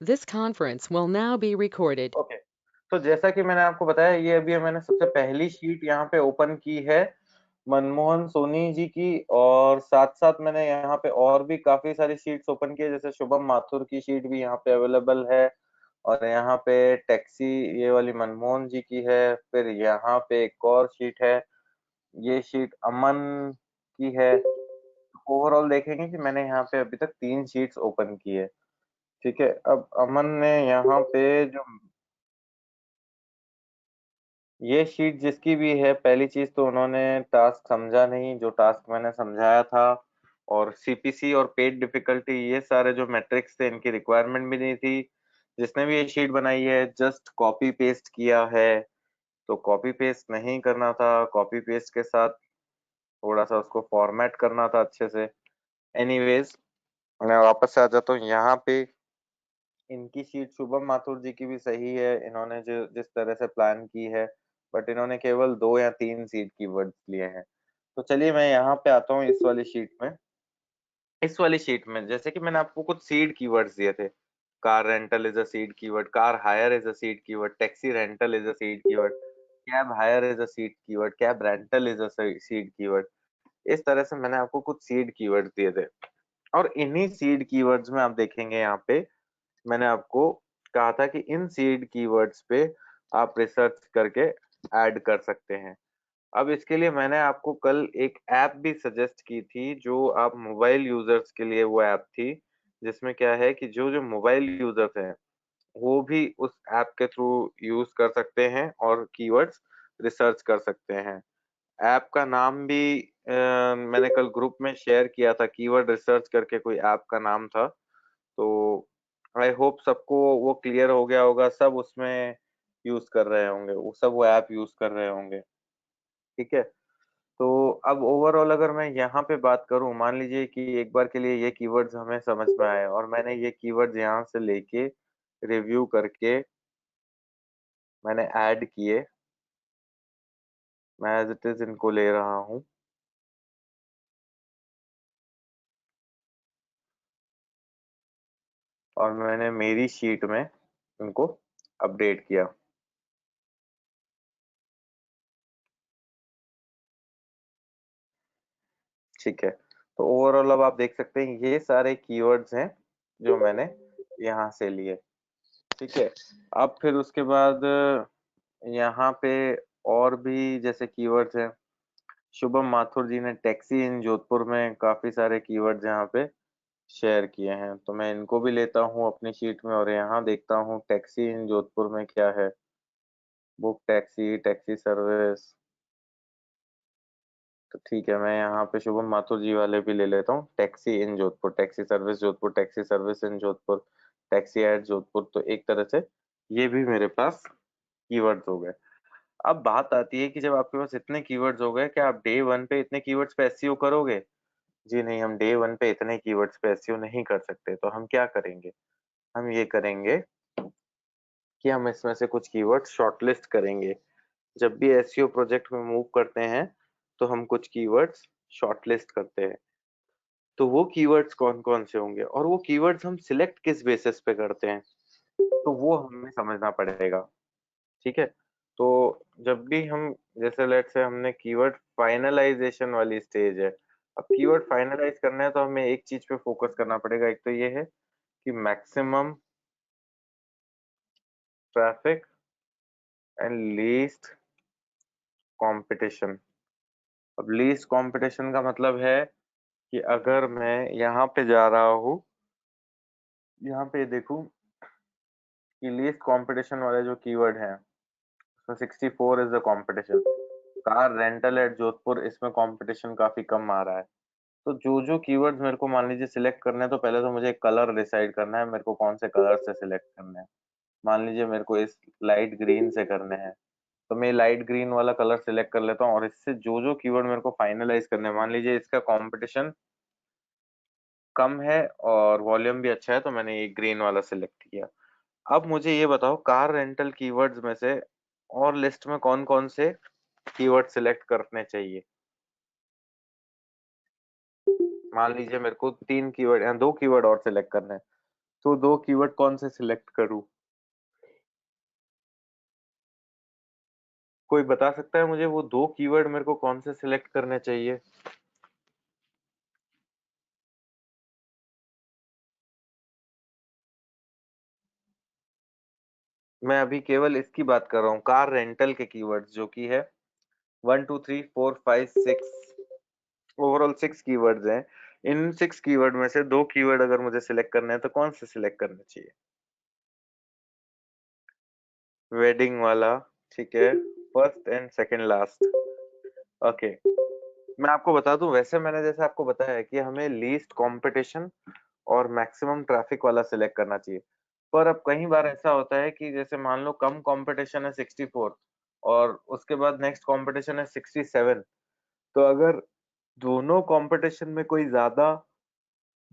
This conference will now be recorded. Okay, तो जैसा कि मैंने आपको बताया, ये अभी मैंने सबसे पहली शीट यहाँ पे ओपन की है मनमोहन सोनी जी की, और साथ साथ मैंने यहाँ पे और भी काफी सारी शीट्स ओपन की है, जैसे शुभम माथुर की शीट भी यहाँ पे अवेलेबल है, और यहाँ पे टैक्सी ये वाली मनमोहन जी की है। फिर यहाँ पे एक और शीट है, ये शीट अमन की है। ओवरऑल देखेंगे कि मैंने यहाँ पे अभी तक 3 शीट्स ओपन की है। ठीक है, अब अमन ने यहाँ पे जो ये शीट जिसकी भी है, पहली चीज तो उन्होंने टास्क समझा नहीं जो टास्क मैंने समझाया था, और सीपीसी और पेड डिफिकल्टी ये सारे जो मैट्रिक्स थे इनकी रिक्वायरमेंट भी नहीं थी। जिसने भी ये शीट बनाई है जस्ट कॉपी पेस्ट किया है, तो कॉपी पेस्ट नहीं करना था, कॉपी पेस्ट के साथ थोड़ा सा उसको फॉर्मेट करना था अच्छे से। एनीवेज, मैं वापस से आ जाता हूँ यहाँ पे। इनकी शीट शुभम माथुर जी की भी सही है, इन्होंने जो जिस तरह से प्लान की है, बट इन्होंने केवल 2 या 3 सीट की वर्ड्स लिए हैं। तो चलिए मैं यहाँ पे आता हूँ इस वाली शीट में। इस वाली शीट में जैसे कि मैंने आपको कुछ सीड कीवर्ड्स दिए थे, car rental is a seed keyword, car hire is a seed keyword, taxi rental is a seed keyword, cab hire is a seed keyword, cab rental is a seed keyword. इस तरह से मैंने आपको कुछ seed keywords दिए थे, और इन्हीं सीड कीवर्ड्स में आप देखेंगे यहाँ पे मैंने आपको कहा था कि इन सीड कीवर्ड्स पे आप रिसर्च करके ऐड कर सकते हैं। अब इसके लिए मैंने आपको कल एक ऐप भी सजेस्ट की थी, जो आप मोबाइल यूजर्स के लिए वो ऐप थी, जिसमें क्या है कि जो जो मोबाइल यूजर्स हैं वो भी उस ऐप के थ्रू यूज कर सकते हैं और कीवर्ड्स रिसर्च कर सकते हैं। ऐप का नाम भी मैंने कल ग्रुप में शेयर किया था, कीवर्ड रिसर्च करके कोई ऐप का नाम था। तो आई होप सबको वो क्लियर हो गया होगा, सब उसमें यूज कर रहे होंगे, वो सब वो ऐप यूज कर रहे होंगे। ठीक है, तो अब ओवरऑल अगर मैं यहाँ पे बात करूँ, मान लीजिए कि एक बार के लिए ये कीवर्ड्स हमें समझ में आए और मैंने ये कीवर्ड्स यहाँ से लेके रिव्यू करके मैंने ऐड किए, मैं एज इट इज इनको ले रहा हूँ, और मैंने मेरी शीट में इनको अपडेट किया। ठीक है, तो ओवरऑल अब आप देख सकते हैं ये सारे कीवर्ड्स हैं जो मैंने यहाँ से लिए। ठीक है, अब फिर उसके बाद यहाँ पे और भी जैसे कीवर्ड्स हैं, शुभम माथुर जी ने टैक्सी इन जोधपुर में काफी सारे कीवर्ड्स यहाँ पे शेयर किए हैं, तो मैं इनको भी लेता हूँ अपनी शीट में और यहाँ देखता हूँ टैक्सी इन जोधपुर में क्या है। बुक टैक्सी, टैक्सी सर्विस, तो ठीक है, मैं यहाँ पे शुभम माथुर जी वाले भी ले लेता हूँ, taxi in Jodhpur, taxi service Jodhpur, taxi service in Jodhpur, taxi at Jodhpur. तो एक तरह से ये भी मेरे पास कीवर्ड्स हो गए। अब बात आती है कि जब आपके पास इतने कीवर्ड्स हो गए, क्या आप डे वन पे इतने कीवर्ड्स पे एसईओ करोगे? जी नहीं, हम डे वन पे इतने कीवर्ड्स पे एसईओ नहीं कर सकते। तो हम क्या करेंगे, हम ये करेंगे कि हम इसमें से कुछ कीवर्ड्स शॉर्टलिस्ट करेंगे। जब भी एसईओ प्रोजेक्ट में मूव करते हैं तो हम कुछ कीवर्ड्स शॉर्टलिस्ट करते हैं। तो वो कीवर्ड्स कौन कौन से होंगे और वो कीवर्ड्स हम सिलेक्ट किस बेसिस पे करते हैं, तो वो हमें समझना पड़ेगा। ठीक है, तो जब भी हम, जैसे लेट से हमने कीवर्ड फाइनलाइजेशन वाली स्टेज है, अब कीवर्ड फाइनलाइज करना है तो हमें एक चीज पे फोकस करना पड़ेगा। एक तो ये है कि maximum traffic and least competition. अब लीस्ट कंपटीशन का मतलब है कि अगर मैं यहाँ पे जा रहा हूँ, यहाँ पे देखूं कि लीस्ट कंपटीशन वाले जो कीवर्ड हैं उसमें 64 is the competition. Car rental at Jodhpur, इसमें कंपटीशन काफी कम आ रहा है। तो जो जो कीवर्ड्स मेरे को मान लीजिए सिलेक्ट करने हैं, तो पहले तो मुझे कलर डिसाइड करना है, मेरे को कौन से कलर से सिलेक्ट करने हैं। मान लीजिए मेरे को इस लाइट ग्रीन से करने हैं, तो मैं लाइट ग्रीन वाला कलर सिलेक्ट कर लेता हूँ, और इससे जो जो कीवर्ड मेरे को फाइनलाइज करने हैं, मान लीजिए इसका कंपटीशन कम है और वॉल्यूम भी अच्छा है, तो मैंने ये ग्रीन वाला सिलेक्ट किया। अब मुझे ये बताओ कार रेंटल कीवर्ड्स में से और लिस्ट में कौन कौन से कीवर्ड सिलेक्ट करने चाहिए। मान लीजिए मेरे को 3 कीवर्ड या 2 कीवर्ड और सिलेक्ट करने हैं, तो 2 कीवर्ड कौन से सिलेक्ट करूं? कोई बता सकता है मुझे वो 2 कीवर्ड मेरे को कौन से सिलेक्ट करने चाहिए? मैं अभी केवल इसकी बात कर रहा हूँ, कार रेंटल के कीवर्ड्स, जो कि है 1 2 3 4 5 6, ओवरऑल 6 कीवर्ड्स हैं। इन 6 कीवर्ड में से 2 कीवर्ड अगर मुझे सिलेक्ट करने हैं तो कौन से सिलेक्ट करने चाहिए? वेडिंग वाला, ठीक है। First and second last. Okay. मैं आपको बता दूं, वैसे मैंने जैसे आपको बताया है कि हमें लीस्ट कंपटीशन और मैक्सिमम ट्रैफिक वाला सिलेक्ट करना चाहिए। पर अब कई बार ऐसा होता है कि जैसे मान लो कम कंपटीशन है 64 और उसके बाद नेक्स्ट कंपटीशन है 67, तो अगर दोनों कंपटीशन में कोई ज्यादा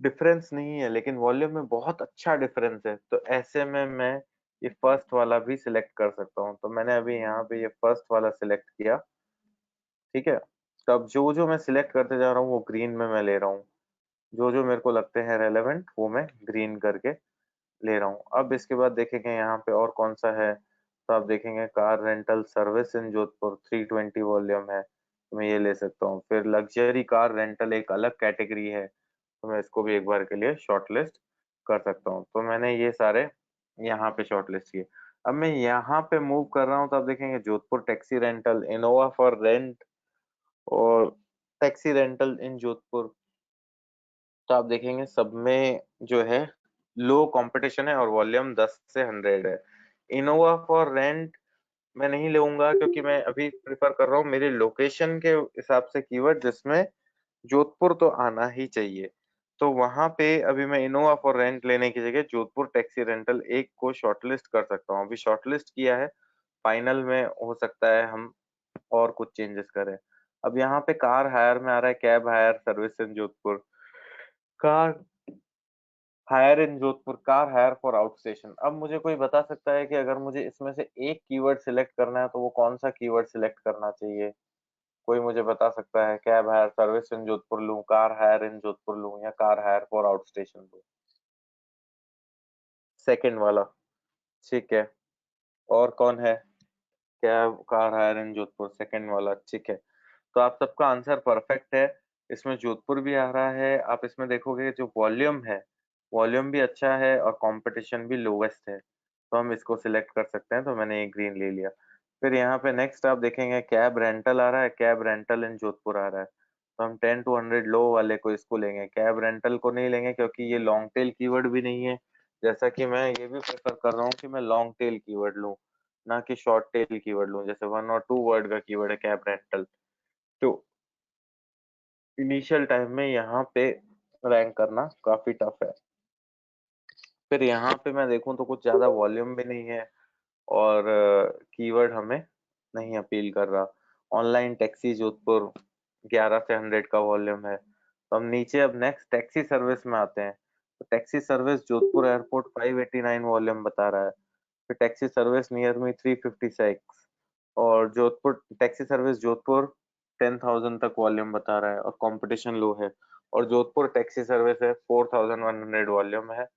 डिफरेंस नहीं है लेकिन वॉल्यूम में बहुत अच्छा डिफरेंस है, तो ऐसे में मैं ये फर्स्ट वाला भी सिलेक्ट कर सकता हूँ। तो मैंने अभी यहाँ पे ये फर्स्ट वाला सिलेक्ट किया, ठीक है। तो अब जो जो मैं सिलेक्ट करते जा रहा हूँ वो ग्रीन में मैं ले रहा हूँ, जो जो मेरे को लगते हैं रेलेवेंट वो मैं ग्रीन करके ले रहा हूँ। अब इसके बाद देखेंगे यहाँ पे और कौन सा है, तो आप देखेंगे car rental service in Jodhpur 320 volume है, तो मैं ये ले सकता हूँ। फिर लग्जरी कार रेंटल एक अलग कैटेगरी है, तो मैं इसको भी एक बार के लिए शॉर्टलिस्ट कर सकता हूँ। तो मैंने ये सारे यहाँ पे शॉर्टलिस्ट किए। अब मैं यहाँ पे मूव कर रहा हूँ तो आप देखेंगे Jodhpur taxi rental, Innova for rent और टैक्सी रेंटल इन जोधपुर, तो आप देखेंगे सब में जो है लो कंपटीशन है और वॉल्यूम 10 से 100 है। इनोवा फॉर रेंट मैं नहीं लूंगा क्योंकि मैं अभी प्रिफर कर रहा हूँ मेरे लोकेशन के हिसाब से कीवर्ड, जिसमें जोधपुर तो आना ही चाहिए। तो वहां पे अभी मैं इनोवा फॉर रेंट लेने की जगह जोधपुर टैक्सी रेंटल एक को शॉर्टलिस्ट कर सकता हूँ। अभी शॉर्टलिस्ट किया है, फाइनल में हो सकता है हम और कुछ चेंजेस करें। अब यहाँ पे कार हायर में आ रहा है cab hire service in Jodhpur, car hire in Jodhpur, car hire for outstation. अब मुझे कोई बता सकता है कि अगर मुझे इसमें से एक कीवर्ड सिलेक्ट करना है तो वो कौन सा कीवर्ड सिलेक्ट करना चाहिए? कोई मुझे बता सकता है? Cab hire service in Jodhpur लूं, कार हायर इन जोधपुर लूं, या car hire for outstation लूं? सेकंड वाला, ठीक है। और कौन है? Cab car hire in Jodhpur second वाला, ठीक है। तो आप सबका आंसर परफेक्ट है। इसमें जोधपुर भी आ रहा है। आप इसमें देखोगे जो वॉल्यूम है, वॉल्यूम भी अच्छा है और कंपटीशन भी लोवेस्ट है, तो हम इसको सिलेक्ट कर सकते हैं। तो मैंने ये ग्रीन ले लिया। फिर यहाँ पे नेक्स्ट आप देखेंगे कैब रेंटल आ रहा है, कैब रेंटल इन जोधपुर आ रहा है, तो हम 10 to 100 लो वाले को इसको लेंगे, कैब रेंटल को नहीं लेंगे क्योंकि ये लॉन्ग टेल कीवर्ड भी नहीं है। जैसा कि मैं ये भी प्रेफर कर रहा हूँ कि मैं लॉन्ग टेल कीवर्ड लूँ, ना कि शॉर्ट टेल कीवर्ड लूँ। जैसे 1 और 2 वर्ड का कीवर्ड है कैब रेंटल, तो इनिशियल टाइम में यहाँ पे रैंक करना काफी टफ है। फिर यहाँ पे मैं देखूं तो कुछ ज्यादा वॉल्यूम भी नहीं है और कीवर्ड हमें नहीं अपील कर रहा। ऑनलाइन टैक्सी जोधपुर 11 से 100 का वॉल्यूम है, तो हम नीचे अब नेक्स्ट टैक्सी सर्विस में आते हैं। तो taxi service Jodhpur airport 589 volume बता रहा है। फिर टैक्सी सर्विस नियर मी 356, और जोधपुर टैक्सी सर्विस जोधपुर 10,000 तक वॉल्यूम बता रहा है और कंपटीशन लो है। और जोधपुर टैक्सी सर्विस है 4,100 वॉल्यूम है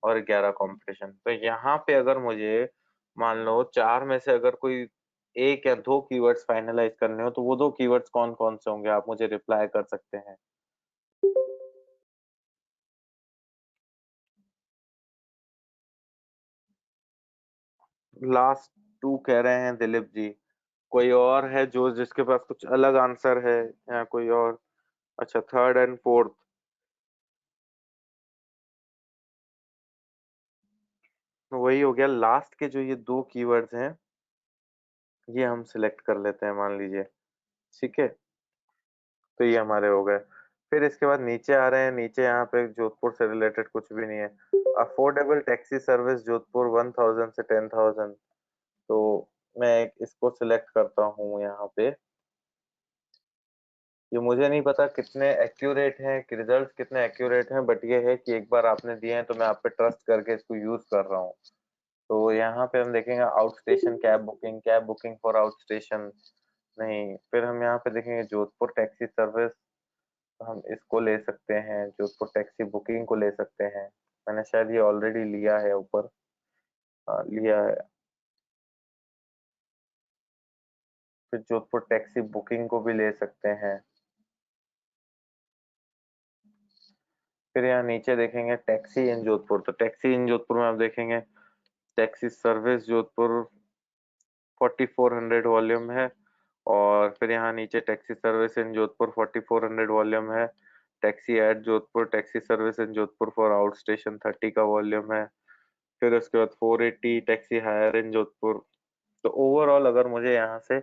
और 11 कंपटीशन। तो यहाँ पे अगर मुझे मान लो चार में से अगर कोई एक या दो कीवर्ड्स फाइनलाइज करने हो, तो वो दो कीवर्ड्स कौन कौन से होंगे? आप मुझे रिप्लाई कर सकते हैं। लास्ट टू कह रहे हैं दिलीप जी, कोई और है जो जिसके पास कुछ अलग आंसर है, या कोई और? अच्छा, थर्ड एंड फोर्थ, वही हो गया। लास्ट के जो ये दो कीवर्ड्स हैं ये हम सिलेक्ट कर लेते हैं, मान लीजिए, ठीक है। तो ये हमारे हो गए। फिर इसके बाद नीचे आ रहे हैं, नीचे यहाँ पे जोधपुर से रिलेटेड कुछ भी नहीं है। अफोर्डेबल टैक्सी सर्विस जोधपुर 1,000 से 10,000, तो मैं इसको सिलेक्ट करता हूँ यहाँ पे। ये मुझे नहीं पता कितने एक्यूरेट हैं कि रिजल्ट कितने एक्यूरेट हैं, बट ये है कि एक बार आपने दिए हैं तो मैं आप पे ट्रस्ट करके इसको यूज कर रहा हूँ। तो यहाँ पे हम देखेंगे out station cab booking, cab booking for out station नहीं। फिर हम यहाँ पे देखेंगे जोधपुर टैक्सी सर्विस, हम इसको ले सकते हैं, जोधपुर टैक्सी बुकिंग को ले सकते हैं। मैंने शायद ये ऑलरेडी लिया है ऊपर। लिया है। फिर जोधपुर टैक्सी बुकिंग को भी ले सकते हैं। फिर यहाँ नीचे देखेंगे टैक्सी इन जोधपुर, तो टैक्सी इन जोधपुर में आप देखेंगे टैक्सी सर्विस जोधपुर 4400 वॉल्यूम है। और फिर यहाँ नीचे taxi service in Jodhpur 4400 volume है। Taxi at Jodhpur taxi service in Jodhpur for outstation 30 का वॉल्यूम है। फिर उसके बाद 480 टैक्सी हायर इन जोधपुर। तो ओवरऑल अगर मुझे यहाँ से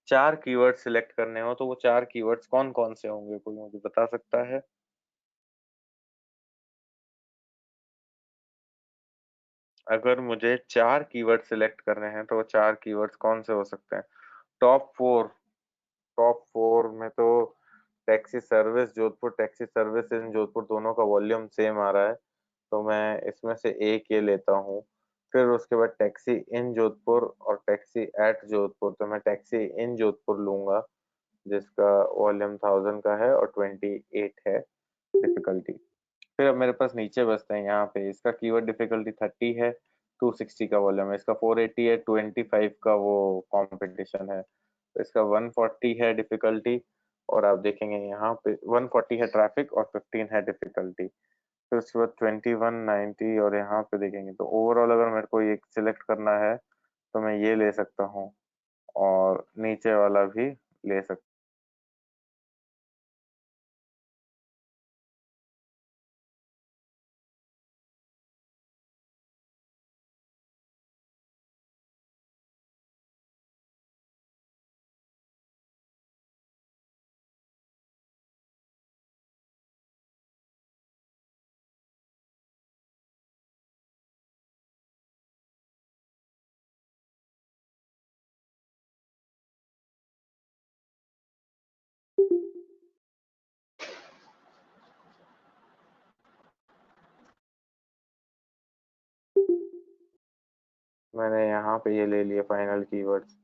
4 कीवर्ड सिलेक्ट करने हो तो वो 4 कीवर्ड्स कौन कौन से होंगे, कोई मुझे बता सकता है? अगर मुझे 4 कीवर्ड सिलेक्ट करने हैं तो वो 4 कीवर्ड्स कौन से हो सकते हैं? Top four. टॉप फोर में तो taxi service Jodhpur taxi service in Jodhpur दोनों का वॉल्यूम सेम आ रहा है, तो मैं इसमें से एक ये लेता हूँ। फिर उसके बाद टैक्सी इन जोधपुर और टैक्सी एट जोधपुर, तो मैं टैक्सी इन जोधपुर लूंगा जिसका वॉल्यूम 1000 का है और 28 है डिफिकल्टी। फिर अब मेरे पास नीचे बचते हैं यहाँ पे, इसका कीवर्ड डिफिकल्टी 30 है, 260 का वॉल्यूम है, इसका 480 है, 25 का वो कंपटीशन है, तो इसका 140 है डिफिकल्टी। और आप देखेंगे यहाँ पे 140 है ट्रैफिक और 15 है डिफिकल्टी। फिर उसके बाद 2190 और यहाँ पे देखेंगे तो ओवरऑल अगर मेरे को ये सिलेक्ट करना है तो मैं ये ले सकता हूँ और नीचे वाला भी ले सकता हूँ। मैंने यहाँ पे ये ले लिया फाइनल कीवर्ड्स।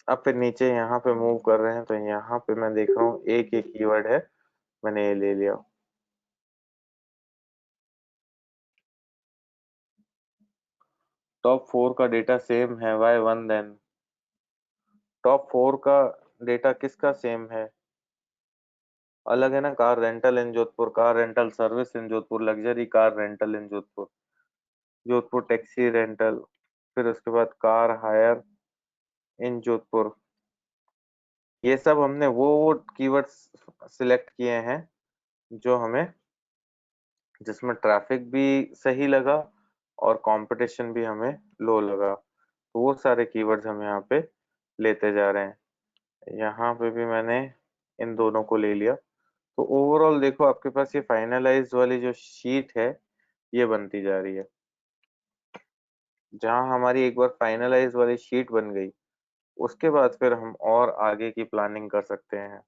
अब फिर नीचे यहाँ पे मूव कर रहे हैं तो यहाँ पे मैं देख रहा हूँ एक एक कीवर्ड है, मैंने ये ले लिया। टॉप फोर का डेटा सेम है, why one then? Top four का डेटा किसका सेम है? अलग है ना, car rental in Jodhpur, car rental service in Jodhpur, luxury car rental in Jodhpur, Jodhpur taxi rental, फिर उसके बाद कार हायर इन जोधपुर। ये सब हमने वो कीवर्ड्स सिलेक्ट किए हैं जो हमें, जिसमें ट्रैफिक भी सही लगा और कंपटीशन भी हमें लो लगा, तो वो सारे कीवर्ड्स हम यहाँ पे लेते जा रहे हैं। यहाँ पे भी मैंने इन दोनों को ले लिया। तो ओवरऑल देखो आपके पास ये फाइनलाइज्ड वाली जो शीट है ये बनती जा रही है। जहाँ हमारी एक बार फाइनलाइज वाली शीट बन गई उसके बाद फिर हम और आगे की प्लानिंग कर सकते हैं।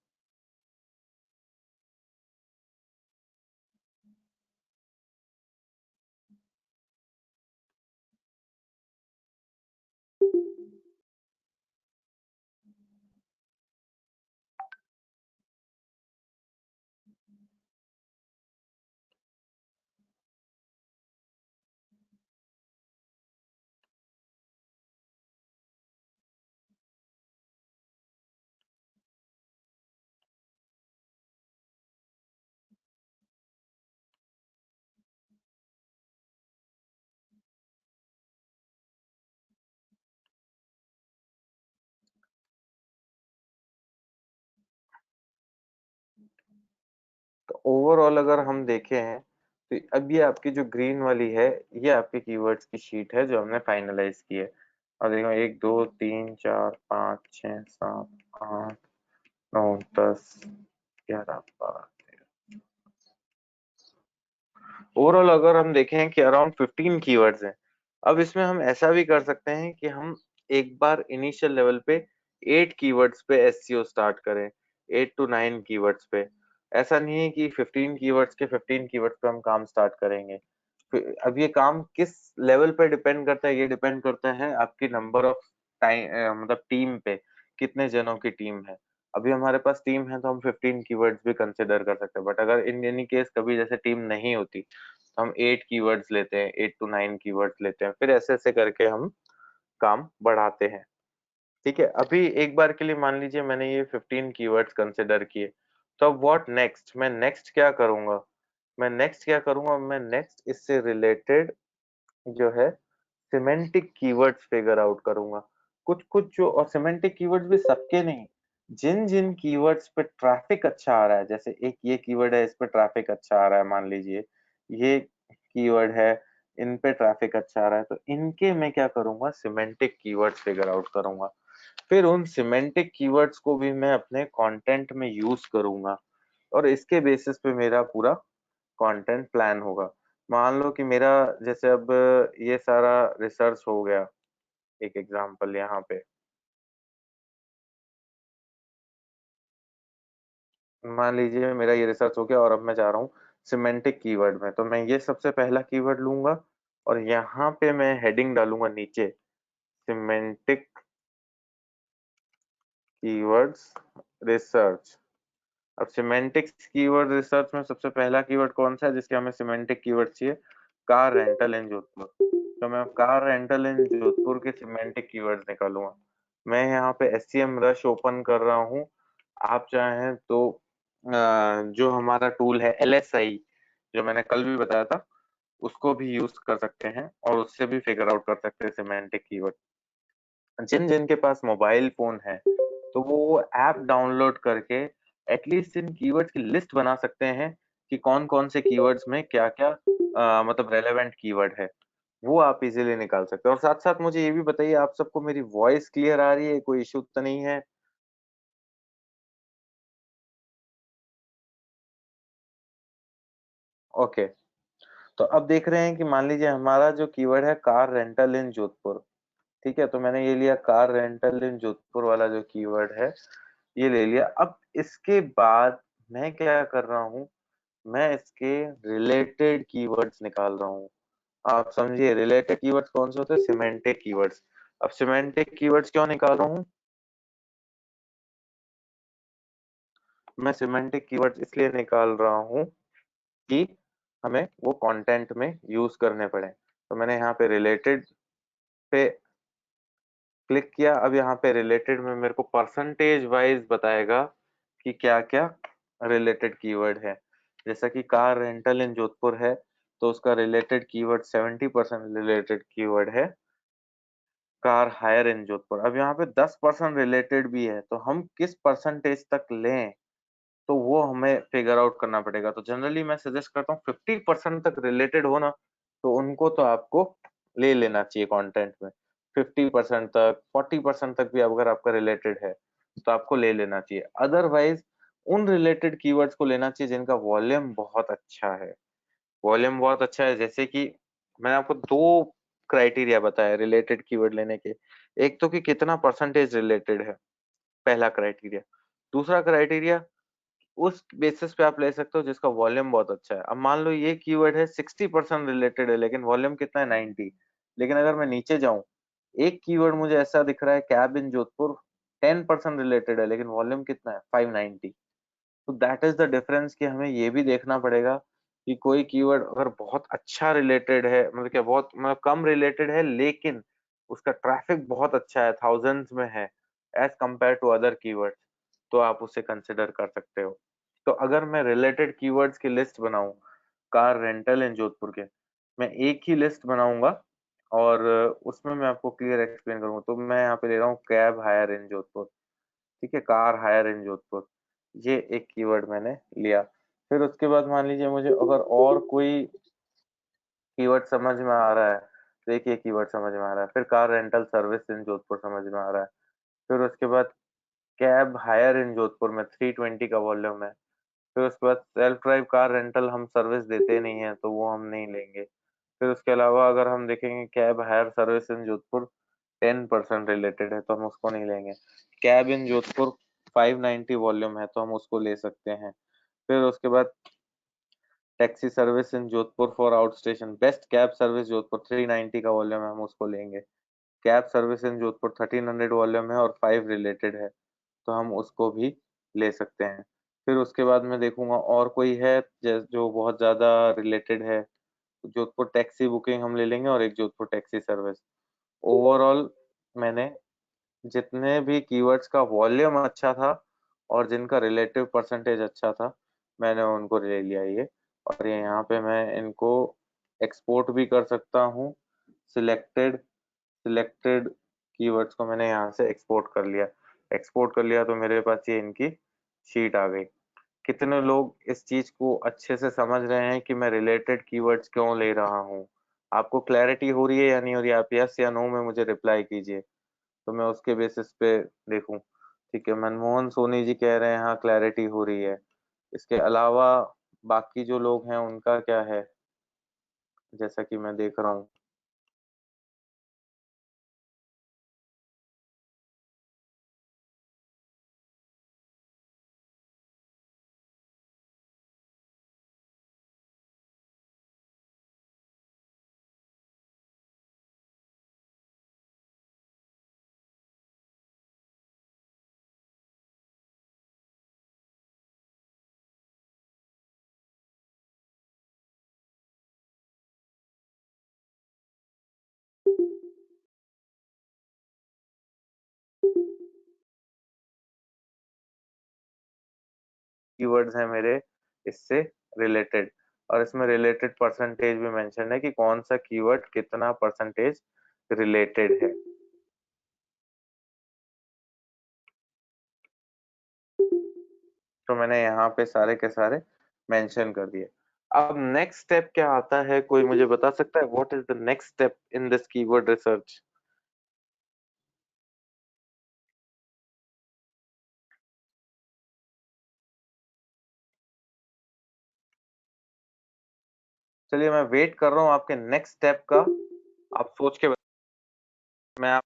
तो ओवरऑल अगर हम देखें तो अब ये आपकी जो ग्रीन वाली है ये आपके कीवर्ड्स की शीट है जो हमने फाइनलाइज की है। और देखो 1 2 3 4 5 6 7 8 9 10 11 12। ओवरऑल अगर हम देखें कि अराउंड 15 कीवर्ड्स हैं। अब इसमें हम ऐसा भी कर सकते हैं कि हम एक बार इनिशियल लेवल पे 8 कीवर्ड्स पे एससीओ स्टार्ट करें, 8 to 9 कीवर्ड्स पे। ऐसा नहीं है कि 15 कीवर्ड्स के 15 कीवर्ड्स पे हम काम स्टार्ट करेंगे। अब ये काम किस लेवल पे डिपेंड करता है, ये डिपेंड करता है आपकी नंबर ऑफ टाइम, मतलब टीम पे, कितने जनों की टीम है। अभी हमारे पास टीम है तो हम 15 कीवर्ड्स भी कंसिडर कर सकते हैं, बट अगर इन एनी केस कभी जैसे टीम नहीं होती तो हम 8 कीवर्ड्स लेते हैं, 8 to 9 कीवर्ड्स लेते हैं, फिर ऐसे ऐसे करके हम काम बढ़ाते हैं। ठीक है, अभी एक बार के लिए मान लीजिए मैंने ये 15 कीवर्ड्स कंसिडर किए, तो अब व्हाट नेक्स्ट, मैं नेक्स्ट क्या करूंगा, मैं नेक्स्ट इससे रिलेटेड जो है सिमेंटिक कीवर्ड्स फिगर आउट करूंगा। कुछ कुछ जो, और सिमेंटिक कीवर्ड्स भी सबके नहीं, जिन जिन कीवर्ड्स पे ट्रैफिक अच्छा आ रहा है, जैसे एक ये कीवर्ड है, इस पे ट्रैफिक अच्छा आ रहा है, मान लीजिए ये कीवर्ड है, इन पे ट्रैफिक अच्छा आ रहा है, तो इनके मैं क्या करूंगा, सिमेंटिक कीवर्ड्स फिगर आउट करूंगा। फिर उन सिमेंटिक कीवर्ड्स को भी मैं अपने कंटेंट में यूज करूंगा, और इसके बेसिस पे मेरा पूरा कंटेंट प्लान होगा। मान लो कि मेरा, जैसे अब ये सारा रिसर्च हो गया, एक एग्जांपल यहाँ पे, मान लीजिए मेरा ये रिसर्च हो गया और अब मैं जा रहा हूँ सिमेंटिक कीवर्ड में, तो मैं ये सबसे पहला कीवर्ड लूंगा और यहाँ पे मैं हेडिंग डालूंगा नीचे, सिमेंटिक कीवर्ड्स रिसर्च। अब सिमेंटिक्स कीवर्ड रिसर्च में सबसे पहला कीवर्ड कौन सा है जिसके हमें सिमेंटिक कीवर्ड चाहिए, कार रेंटल इन जोधपुर। तो मैं कार रेंटल इन जोधपुर के सिमेंटिक कीवर्ड निकालूंगा। मैं यहाँ पे एससीएम रश ओपन कर रहा हूँ। आप चाहें तो जो हमारा टूल है एलएसआई, जो मैंने कल भी बताया था, उसको भी यूज कर सकते हैं और उससे भी फिगर आउट कर सकते हैं सिमेंटिक कीवर्ड। जिन जिन के पास मोबाइल फोन है तो वो ऐप डाउनलोड करके एटलीस्ट इन कीवर्ड्स की लिस्ट बना सकते हैं कि कौन कौन से कीवर्ड्स में क्या क्या मतलब रेलेवेंट कीवर्ड है, वो आप इजीली निकाल सकते हैं। और साथ साथ मुझे ये भी बताइए, आप सबको मेरी वॉइस क्लियर आ रही है, कोई इशू तो नहीं है? ओके। तो अब देख रहे हैं कि मान लीजिए हमारा जो कीवर्ड है कार रेंटल इन जोधपुर, ठीक है, तो मैंने ये लिया कार रेंटल इन जोधपुर वाला जो कीवर्ड है, ये ले लिया। अब इसके बाद मैं क्या कर रहा हूँ, मैं इसके रिलेटेड कीवर्ड्स निकाल रहा हूँ। आप समझिए रिलेटेड कीवर्ड्स कौन से होते हैं, सिमेंटिक कीवर्ड्स। अब सिमेंटिक कीवर्ड्स क्यों निकाल रहा हूँ, मैं सिमेंटिक कीवर्ड्स इसलिए निकाल रहा हूँ कि हमें वो कंटेंट में यूज करने पड़े। तो मैंने यहाँ पे रिलेटेड पे क्लिक किया। अब यहाँ पे रिलेटेड में मेरे को परसेंटेज वाइज बताएगा कि क्या क्या रिलेटेड कीवर्ड है। जैसा कि कार रेंटल इन जोधपुर है तो उसका रिलेटेड कीवर्ड 70% रिलेटेड कीवर्ड है कार हायर इन जोधपुर। अब यहाँ पे 10% रिलेटेड भी है, तो हम किस परसेंटेज तक लें, तो वो हमें फिगर आउट करना पड़ेगा। तो जनरली मैं सजेस्ट करता हूँ 50% तक रिलेटेड हो ना, तो उनको तो आपको ले लेना चाहिए कंटेंट में। 50% तक, 40% तक भी अगर आपका रिलेटेड है तो आपको ले लेना चाहिए। अदरवाइज उन रिलेटेड कीवर्ड्स को लेना चाहिए जिनका वॉल्यूम बहुत अच्छा है। वॉल्यूम बहुत अच्छा है, जैसे कि मैंने आपको दो क्राइटेरिया बताया रिलेटेड कीवर्ड लेने के। एक तो कि कितना परसेंटेज रिलेटेड है, पहला क्राइटेरिया। दूसरा क्राइटेरिया, उस बेसिस पे आप ले सकते हो जिसका वॉल्यूम बहुत अच्छा है। अब मान लो ये कीवर्ड है 60% रिलेटेड है लेकिन वॉल्यूम कितना है 90। लेकिन अगर मैं नीचे जाऊं, एक कीवर्ड मुझे ऐसा दिख रहा है कैब इन जोधपुर, 10% रिलेटेड है लेकिन वॉल्यूम कितना है 590। तो दैट इज द डिफरेंस कि हमें ये भी देखना पड़ेगा कि कोई कीवर्ड अगर बहुत अच्छा रिलेटेड है, मतलब क्या बहुत, मतलब कम रिलेटेड है लेकिन उसका ट्रैफिक बहुत अच्छा है, थाउजेंड्स में है as compare to other keywords, तो आप उसे कंसिडर कर सकते हो। तो अगर मैं रिलेटेड कीवर्ड्स की लिस्ट बनाऊं कार रेंटल इन जोधपुर के, मैं एक ही लिस्ट बनाऊंगा और उसमें मैं आपको क्लियर एक्सप्लेन करूंगा। तो मैं यहाँ पे ले रहा हूँ कैब हायर इन जोधपुर, ठीक है, कार हायर इन जोधपुर, ये एक कीवर्ड मैंने लिया। फिर उसके बाद मान लीजिए मुझे अगर और कोई कीवर्ड समझ में आ रहा है, तो एक ये कीवर्ड समझ में आ रहा है, फिर car rental service in Jodhpur समझ में आ रहा है, फिर उसके बाद कैब हायर इन जोधपुर में 320 का वॉल्यूम है, फिर उसके बाद सेल्फ ड्राइव कार रेंटल हम सर्विस देते नहीं है तो वो हम नहीं लेंगे। फिर उसके अलावा अगर हम देखेंगे cab hire service in Jodhpur 10% related है तो हम उसको नहीं लेंगे। कैब इन जोधपुर 590 वॉल्यूम है तो हम उसको ले सकते हैं। फिर उसके बाद taxi service in Jodhpur for out station, best cab service Jodhpur 390 का वॉल्यूम है, हम उसको लेंगे। Cab service in Jodhpur 1300 volume है और 5 रिलेटेड है, तो हम उसको भी ले सकते हैं। फिर उसके बाद मैं देखूंगा और कोई है जो बहुत ज्यादा रिलेटेड है। जोधपुर टैक्सी बुकिंग हम ले लेंगे और एक जोधपुर टैक्सी सर्विस। ओवरऑल मैंने जितने भी कीवर्ड्स का वॉल्यूम अच्छा था और जिनका रिलेटिव परसेंटेज अच्छा था, मैंने उनको ले लिया ये। और ये यहाँ पे मैं इनको एक्सपोर्ट भी कर सकता हूँ। सिलेक्टेड सिलेक्टेड कीवर्ड्स को मैंने यहाँ से एक्सपोर्ट कर लिया तो मेरे पास ये इनकी शीट आ गई। कितने लोग इस चीज को अच्छे से समझ रहे हैं कि मैं रिलेटेड कीवर्ड्स क्यों ले रहा हूँ? आपको क्लैरिटी हो रही है या नहीं हो रही है? आप यस या नो में मुझे रिप्लाई कीजिए, तो मैं उसके बेसिस पे देखूं। ठीक है, मनमोहन सोनी जी कह रहे हैं हाँ क्लैरिटी हो रही है। इसके अलावा बाकी जो लोग हैं उनका क्या है, जैसा कि मैं देख रहा हूँ। कीवर्ड्स हैं मेरे इससे रिलेटेड, और इसमें रिलेटेड परसेंटेज भी मेंशन है कि कौन सा कीवर्ड कितना परसेंटेज रिलेटेड है। तो मैंने यहाँ पे सारे के सारे मेंशन कर दिए। अब नेक्स्ट स्टेप क्या आता है, कोई मुझे बता सकता है? What is the next step in this keyword research? चलिए मैं वेट कर रहा हूँ आपके नेक्स्ट स्टेप का। आप सोच के मैं आप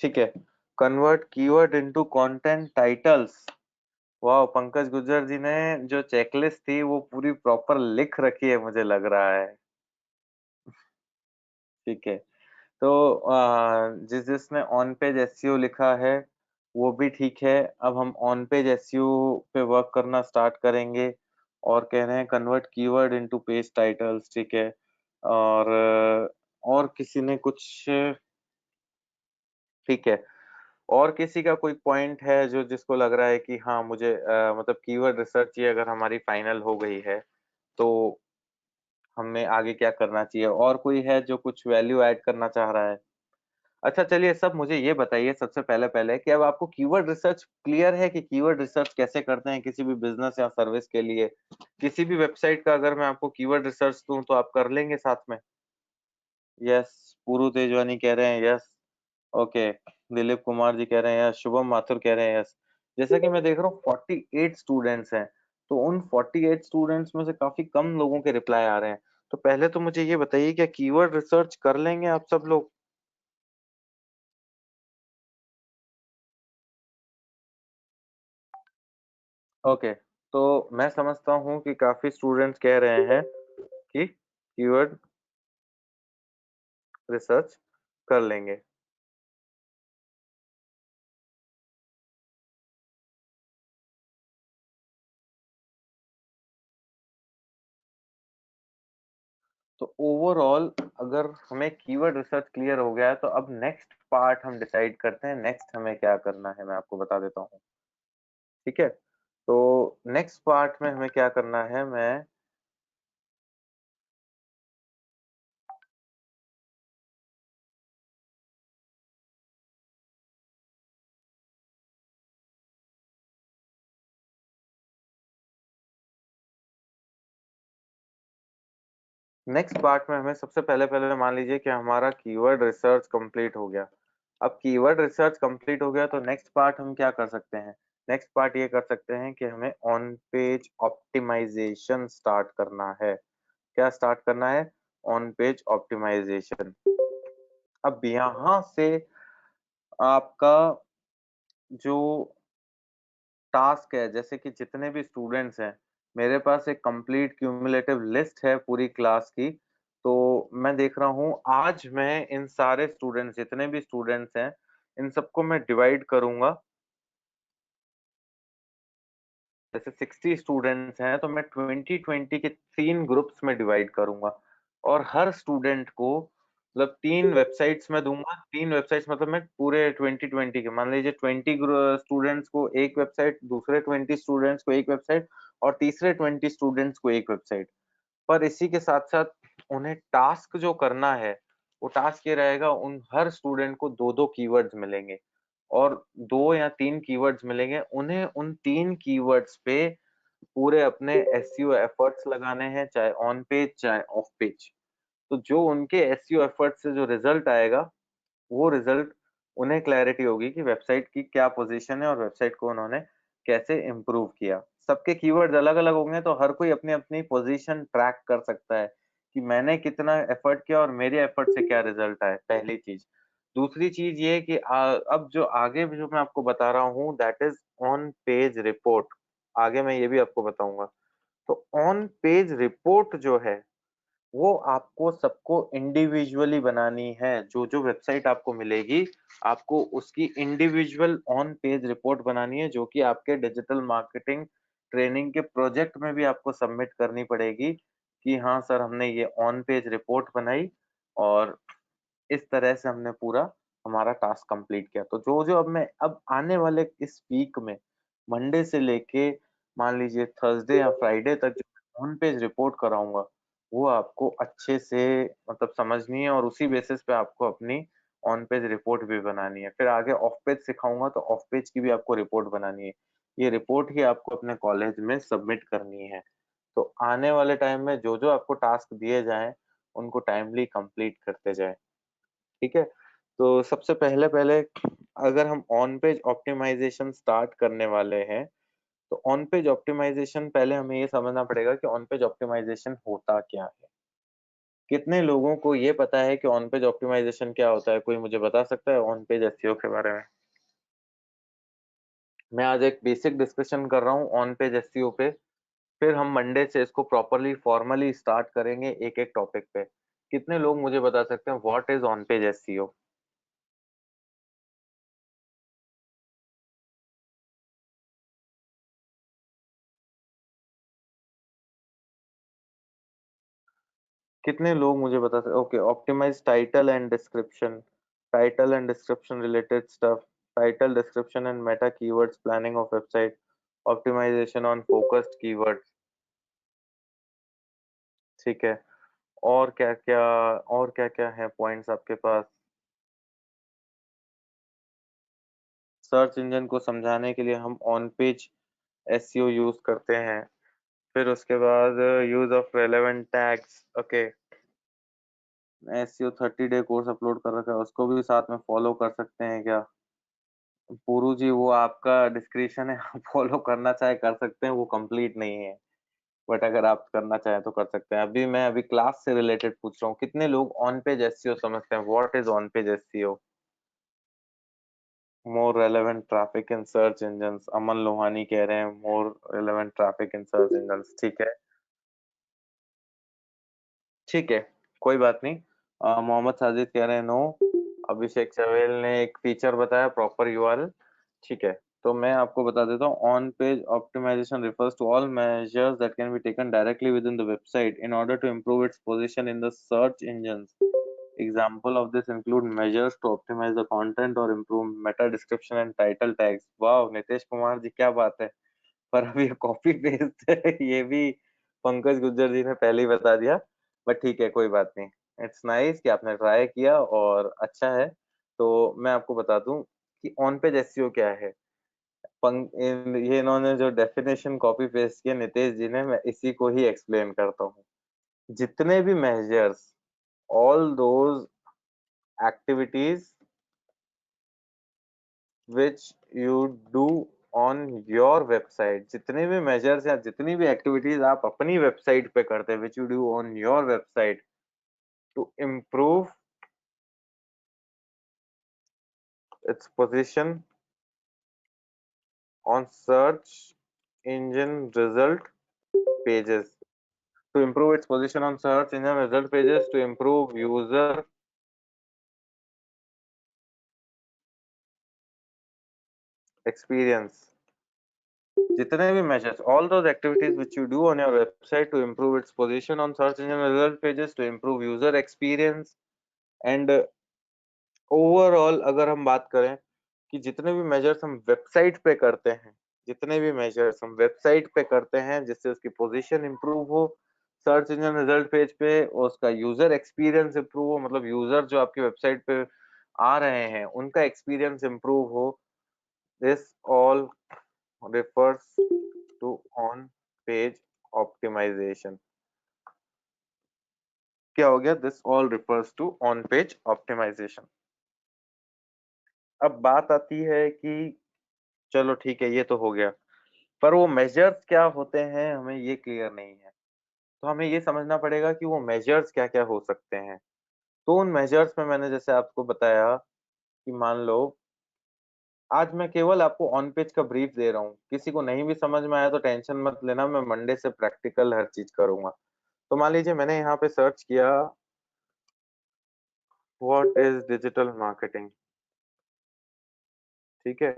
ठीक है, convert keyword into content titles. वाह, पंकज गुज्जर जी ने जो चेकलिस्ट थी वो पूरी प्रॉपर लिख रखी है मुझे लग रहा है। ठीक है, तो जिसने ऑन पेज एसईओ लिखा है वो भी ठीक है। अब हम ऑन पेज एसईओ पे वर्क करना स्टार्ट करेंगे और कह रहे हैं convert keyword into page titles. ठीक है, और और किसी ने कुछ, ठीक है, और किसी का कोई पॉइंट है जो जिसको लग रहा है कि हाँ मुझे मतलब कीवर्ड रिसर्च ये अगर हमारी फाइनल हो गई है तो हमें आगे क्या करना चाहिए? और कोई है जो कुछ वैल्यू ऐड करना चाह रहा है? अच्छा चलिए, सब मुझे ये बताइए सबसे पहले पहले कि अब आपको कीवर्ड रिसर्च क्लियर है कि कीवर्ड रिसर्च कैसे करते हैं किसी भी बिजनेस या सर्विस के लिए? किसी भी वेबसाइट का अगर मैं आपको कीवर्ड रिसर्च दूं तो आप कर लेंगे साथ में? यस, पूरू तेजवानी कह रहे हैं यस। ओके, दिलीप कुमार जी कह रहे हैं यस, शुभम माथुर कह रहे हैं यस। जैसा कि मैं देख रहा हूँ 48 स्टूडेंट्स हैं, तो उन 48 स्टूडेंट्स में से काफी कम लोगों के रिप्लाई आ रहे हैं। तो पहले तो मुझे ये बताइए क्या कीवर्ड रिसर्च कर लेंगे आप सब लोग? ओके, तो मैं समझता हूँ कि काफ़ी स्टूडेंट्स कह रहे हैं कि कीवर्ड रिसर्च कर लेंगे। तो ओवरऑल अगर हमें कीवर्ड रिसर्च क्लियर हो गया है, तो अब नेक्स्ट पार्ट हम डिसाइड करते हैं, नेक्स्ट हमें क्या करना है, मैं आपको बता देता हूँ। ठीक है? तो नेक्स्ट पार्ट में हमें क्या करना है, मैं नेक्स्ट पार्ट में हमें सबसे पहले मान लीजिए कि हमारा कीवर्ड रिसर्च कंप्लीट हो गया। अब कीवर्ड रिसर्च कंप्लीट हो गया तो नेक्स्ट पार्ट हम क्या कर सकते हैं? नेक्स्ट पार्ट ये कर सकते हैं कि हमें ऑन पेज ऑप्टिमाइजेशन स्टार्ट करना है। क्या स्टार्ट करना है? On page optimization. अब यहाँ से आपका जो टास्क है, जैसे कि जितने भी स्टूडेंट्स हैं, मेरे पास एक कंप्लीट क्यूमुलेटिव लिस्ट है पूरी क्लास की। तो मैं देख रहा हूँ आज मैं इन सारे स्टूडेंट्स, जितने भी स्टूडेंट्स हैं, इन सबको मैं डिवाइड करूँगा। जैसे 60 स्टूडेंट्स हैं तो मैं 20-20 के 3 ग्रुप्स में डिवाइड करूँगा और हर स्टूडेंट को मतलब 3 वेबसाइट्स में दूँगा। 3 वेबसाइट्स मतलब मैं पूरे 20-20 के, मान लीजिए 20 स्टूडेंट्स को एक वेबसाइट, दूसरे 20 स्टूडेंट्स को एक वेबसाइट और तीसरे 20 स्टूडेंट्स को एक वेबसाइट। पर इसी के साथ-साथ उन्हें टास्क जो करना है, वो टास्क ये रहेगा, उन हर स्टूडेंट को 2-2 कीवर्ड्स मिलेंगे और 2 या 3 कीवर्ड्स मिलेंगे। उन्हें उन 3 कीवर्ड्स पे पूरे अपने एसईओ एफर्ट्स लगाने हैं, चाहे ऑन पेज चाहे ऑफ पेज। तो जो उनके एसईओ एफर्ट्स से जो रिजल्ट आएगा, वो रिजल्ट उन्हें क्लैरिटी होगी कि वेबसाइट की क्या पोजीशन है और वेबसाइट को उन्होंने कैसे इम्प्रूव किया। सबके कीवर्ड्स अलग-अलग होंगे तो हर कोई अपनी-अपनी पोजीशन ट्रैक कर सकता है कि मैंने कितना एफर्ट किया और मेरे एफर्ट से क्या रिजल्ट आए, पहली चीज़। दूसरी चीज़ ये है कि अब जो आगे भी जो मैं आपको बता रहा हूँ that is on page report. आगे मैं ये भी आपको बताऊँगा। तो ऑन पेज रिपोर्ट जो है, वो आपको सबको इंडिविजुअली बनानी है। जो-जो वेबसाइट आपको मिलेगी, आपको उसकी इंडिविजुअल ऑन पेज रिपोर्ट बनानी है, जो कि आपके डिजिटल मार्केटिंग ट्रेनिंग के प्रोजेक्ट में भी आपको सबमिट करनी पड़ेगी कि हाँ सर, हमने ये ऑन पेज रिपोर्ट बनाई और इस तरह से हमने पूरा हमारा टास्क कंप्लीट किया। तो जो-जो अब आने वाले इस वीक में मंडे से लेके मान लीजिए थर्सडे या फ्राइडे तक जो ऑन पेज रिपोर्ट कराऊँगा, वो आपको अच्छे से मतलब समझनी है और उसी बेसिस पे आपको अपनी ऑन पेज रिपोर्ट भी बनानी है। फिर आगे ऑफ पेज सिखाऊँगा तो ऑफ पेज की भी आपको रिपोर्ट बनानी है। ये रिपोर्ट ही आपको अपने कॉलेज में सबमिट करनी है। तो आने वाले टाइम में जो-जो आपको टास्क दिए जाएँ, उनको टाइमली कंप्लीट करते जाएँ। ठीक है? तो सबसे पहले-पहले अगर हम ऑन पेज ऑप्टिमाइज़ेशन स्टार्ट करने वाले हैं, तो ऑन पेज ऑप्टिमाइज़ेशन पहले हमें ये समझना पड़ेगा कि ऑन पेज ऑप्टिमाइज़ेशन होता क्या है? कितने लोगों को ये पता है कि ऑन पेज ऑप्टिमाइज़ेशन क्या होता है? कोई मुझे बता सकता है ऑन पेज एसईओ के बारे में? मैं आज एक बेसिक डिस्कशन कर रहा हूँ ऑन पेज एसईओ पे, फिर हम मंडे से इसको प्रॉपर्ली फॉर्मली स्टार्ट करेंगे एक-एक टॉपिक पे। कितने लोग मुझे बता सकते हैं what is on page SEO? कितने लोग मुझे बता सकते okay optimize title and description related stuff, title description and meta keywords, planning of website, optimization on focused keywords. ठीक है। और क्या-क्या और क्या-क्या है पॉइंट्स आपके पास? सर्च इंजन को समझाने के लिए हम ऑन पेज एसईओ यूज़ करते हैं। फिर उसके बाद use of relevant tags, okay. SEO 30 day course upload कर रखा है, उसको भी साथ में फॉलो कर सकते हैं क्या? पुरु जी वो आपका डिस्क्रिप्शन है, आप फॉलो करना चाहे कर सकते हैं, वो कंप्लीट नहीं है। बट अगर आप करना चाहें तो कर सकते हैं। मैं अभी क्लास से रिलेटेड पूछ रहा हूँ, कितने लोग ऑन पेज एसईओ समझते हैं? What is on page SEO? More relevant traffic in search engines, Aman Lohani कह रहे हैं more relevant traffic in search engines. ठीक है, ठीक है, कोई बात नहीं। मोहम्मद साजिद कह रहे हैं नो। अभिषेक चवेल ने एक फीचर बताया, प्रॉपर यूआरएल। ठीक है, तो मैं आपको बता देता हूँ, on page optimization refers to all measures that can be taken directly within the website in order to improve its position in the search engines. Example of this include measures to optimize the content or improve meta description and title tags. वाह नितेश कुमार जी, क्या बात है। पर अब ये copy paste है, ये भी पंकज गुज्जर जी ने पहले ही बता दिया। बट ठीक है, कोई बात नहीं। इट्स नाइस कि आपने ट्राई किया और अच्छा है। तो मैं आपको बता दूं कि ऑन पेज एसईओ क्या है। ये इन्होंने जो डेफिनेशन कॉपी पेस्ट किया नितेश जी ने, मैं इसी को ही एक्सप्लेन करता हूँ। जितने भी measures, all those activities which you do on your website, जितने भी मेजर्स या जितनी भी एक्टिविटीज आप अपनी वेबसाइट पे करते हैं, which you do on your website to improve its position on search engine result pages, to improve its position on search engine result pages, to improve user experience, जितने भी measures, all those activities which you do on your website to improve its position on search engine result pages, to improve user experience and overall अगर हम बात करें कि जितने भी measures हम वेबसाइट पे करते हैं, जितने भी मेजर्स हम वेबसाइट पे करते हैं जिससे उसकी पोजीशन इंप्रूव हो सर्च इंजन रिजल्ट पेज पे, और उसका यूजर एक्सपीरियंस इंप्रूव हो, मतलब यूजर जो आपकी वेबसाइट पे आ रहे हैं उनका एक्सपीरियंस इंप्रूव हो, this all refers to on page optimization. क्या हो गया? This all refers to on page optimization. अब बात आती है कि चलो ठीक है, ये तो हो गया, पर वो मेजर्स क्या होते हैं हमें ये क्लियर नहीं है। तो हमें ये समझना पड़ेगा कि वो मेजर्स क्या-क्या हो सकते हैं। तो उन मेजर्स में मैंने जैसे आपको बताया कि मान लो आज मैं केवल आपको ऑन पेज का ब्रीफ दे रहा हूँ। किसी को नहीं भी समझ में आया तो टेंशन मत लेना, मैं मंडे से प्रैक्टिकल हर चीज़ करूँगा। तो मान लीजिए मैंने यहाँ पे सर्च किया व्हाट इज़ डिजिटल मार्केटिंग, ठीक है?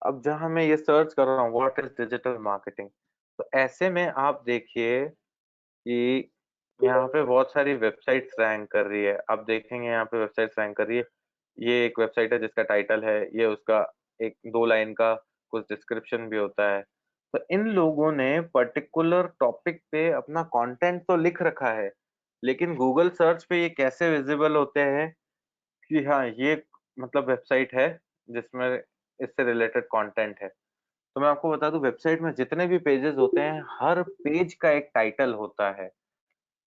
अब जहाँ मैं ये सर्च कर रहा हूँ व्हाट इज़ डिजिटल मार्केटिंग, तो ऐसे में आप देखिए कि यहाँ पे बहुत सारी वेबसाइट्स रैंक कर रही है। आप देखेंगे यहाँ पे वेबसाइट्स रैंक कर रही है। ये एक वेबसाइट है जिसका टाइटल है, ये उसका एक 2 लाइन का कुछ डिस्क्रिप्शन भी होता है। तो इन लोगों ने पर्टिकुलर टॉपिक पे अपना कंटेंट तो लिख रखा है, लेकिन गूगल सर्च पे ये कैसे विजिबल होते हैं कि हाँ, ये मतलब वेबसाइट है जिसमें इससे रिलेटेड कंटेंट है। तो मैं आपको बता दूँ वेबसाइट में जितने भी पेजेज़ होते हैं, हर पेज का एक टाइटल होता है।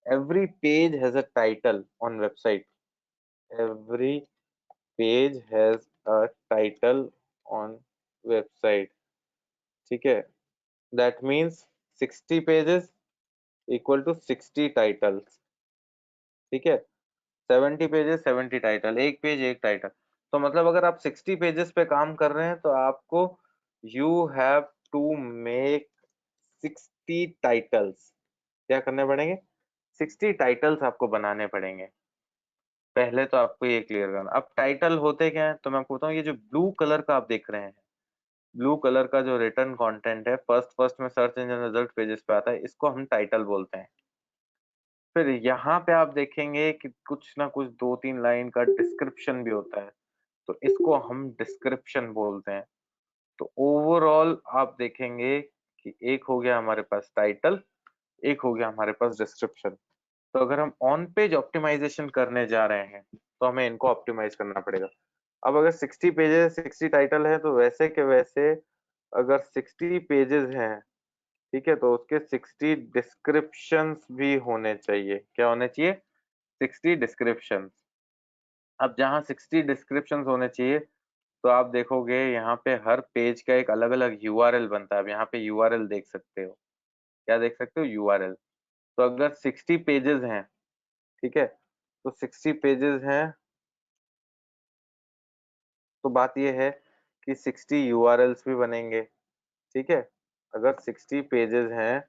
Every page has a title on website. Every page has a title on website. ठीक है? That means 60 pages equal to 60 titles. ठीक है? 70 पेजेस 70 टाइटल, एक पेज एक टाइटल। तो मतलब अगर आप 60 पेजेस पे काम कर रहे हैं तो आपको you have to make 60 titles. क्या करने पड़ेंगे? 60 टाइटल्स आपको बनाने पड़ेंगे। पहले तो आपको ये क्लियर करना। अब टाइटल होते क्या हैं? तो मैं आपको बताऊँ, ये जो ब्लू कलर का आप देख रहे हैं, ब्लू कलर का जो रिटन कंटेंट है फर्स्ट फर्स्ट में सर्च इंजन रिजल्ट पेजेस पे आता है, इसको हम टाइटल बोलते हैं। फिर यहाँ पे आप देखेंगे कि कुछ ना कुछ 2-3 लाइन का डिस्क्रिप्शन भी होता है, तो इसको हम डिस्क्रिप्शन बोलते हैं। तो ओवरऑल आप देखेंगे कि एक हो गया हमारे पास टाइटल, एक हो गया हमारे पास डिस्क्रिप्शन। तो अगर हम ऑन पेज ऑप्टिमाइजेशन करने जा रहे हैं, तो हमें इनको ऑप्टिमाइज करना पड़ेगा। अब अगर 60 पेजेस 60 टाइटल है तो वैसे के वैसे अगर 60 पेजेस हैं, ठीक है, तो उसके 60 डिस्क्रिप्शंस भी होने चाहिए। क्या होने चाहिए? 60 डिस्क्रिप्शंस। अब जहाँ 60 डिस्क्रिप्शंस होने चाहिए, तो आप देखोगे यहाँ पे हर पेज का एक अलग-अलग यूआरएल बनता है। अब यहाँ पे यूआरएल देख सकते हो। क्या देख सकते हो? यूआरएल। तो अगर 60 पेजेस हैं, ठीक है, तो 60 पेजेस हैं, तो बात ये है कि 60 यूआरएल्स भी बनेंगे, ठीक है? अगर 60 पेजेस हैं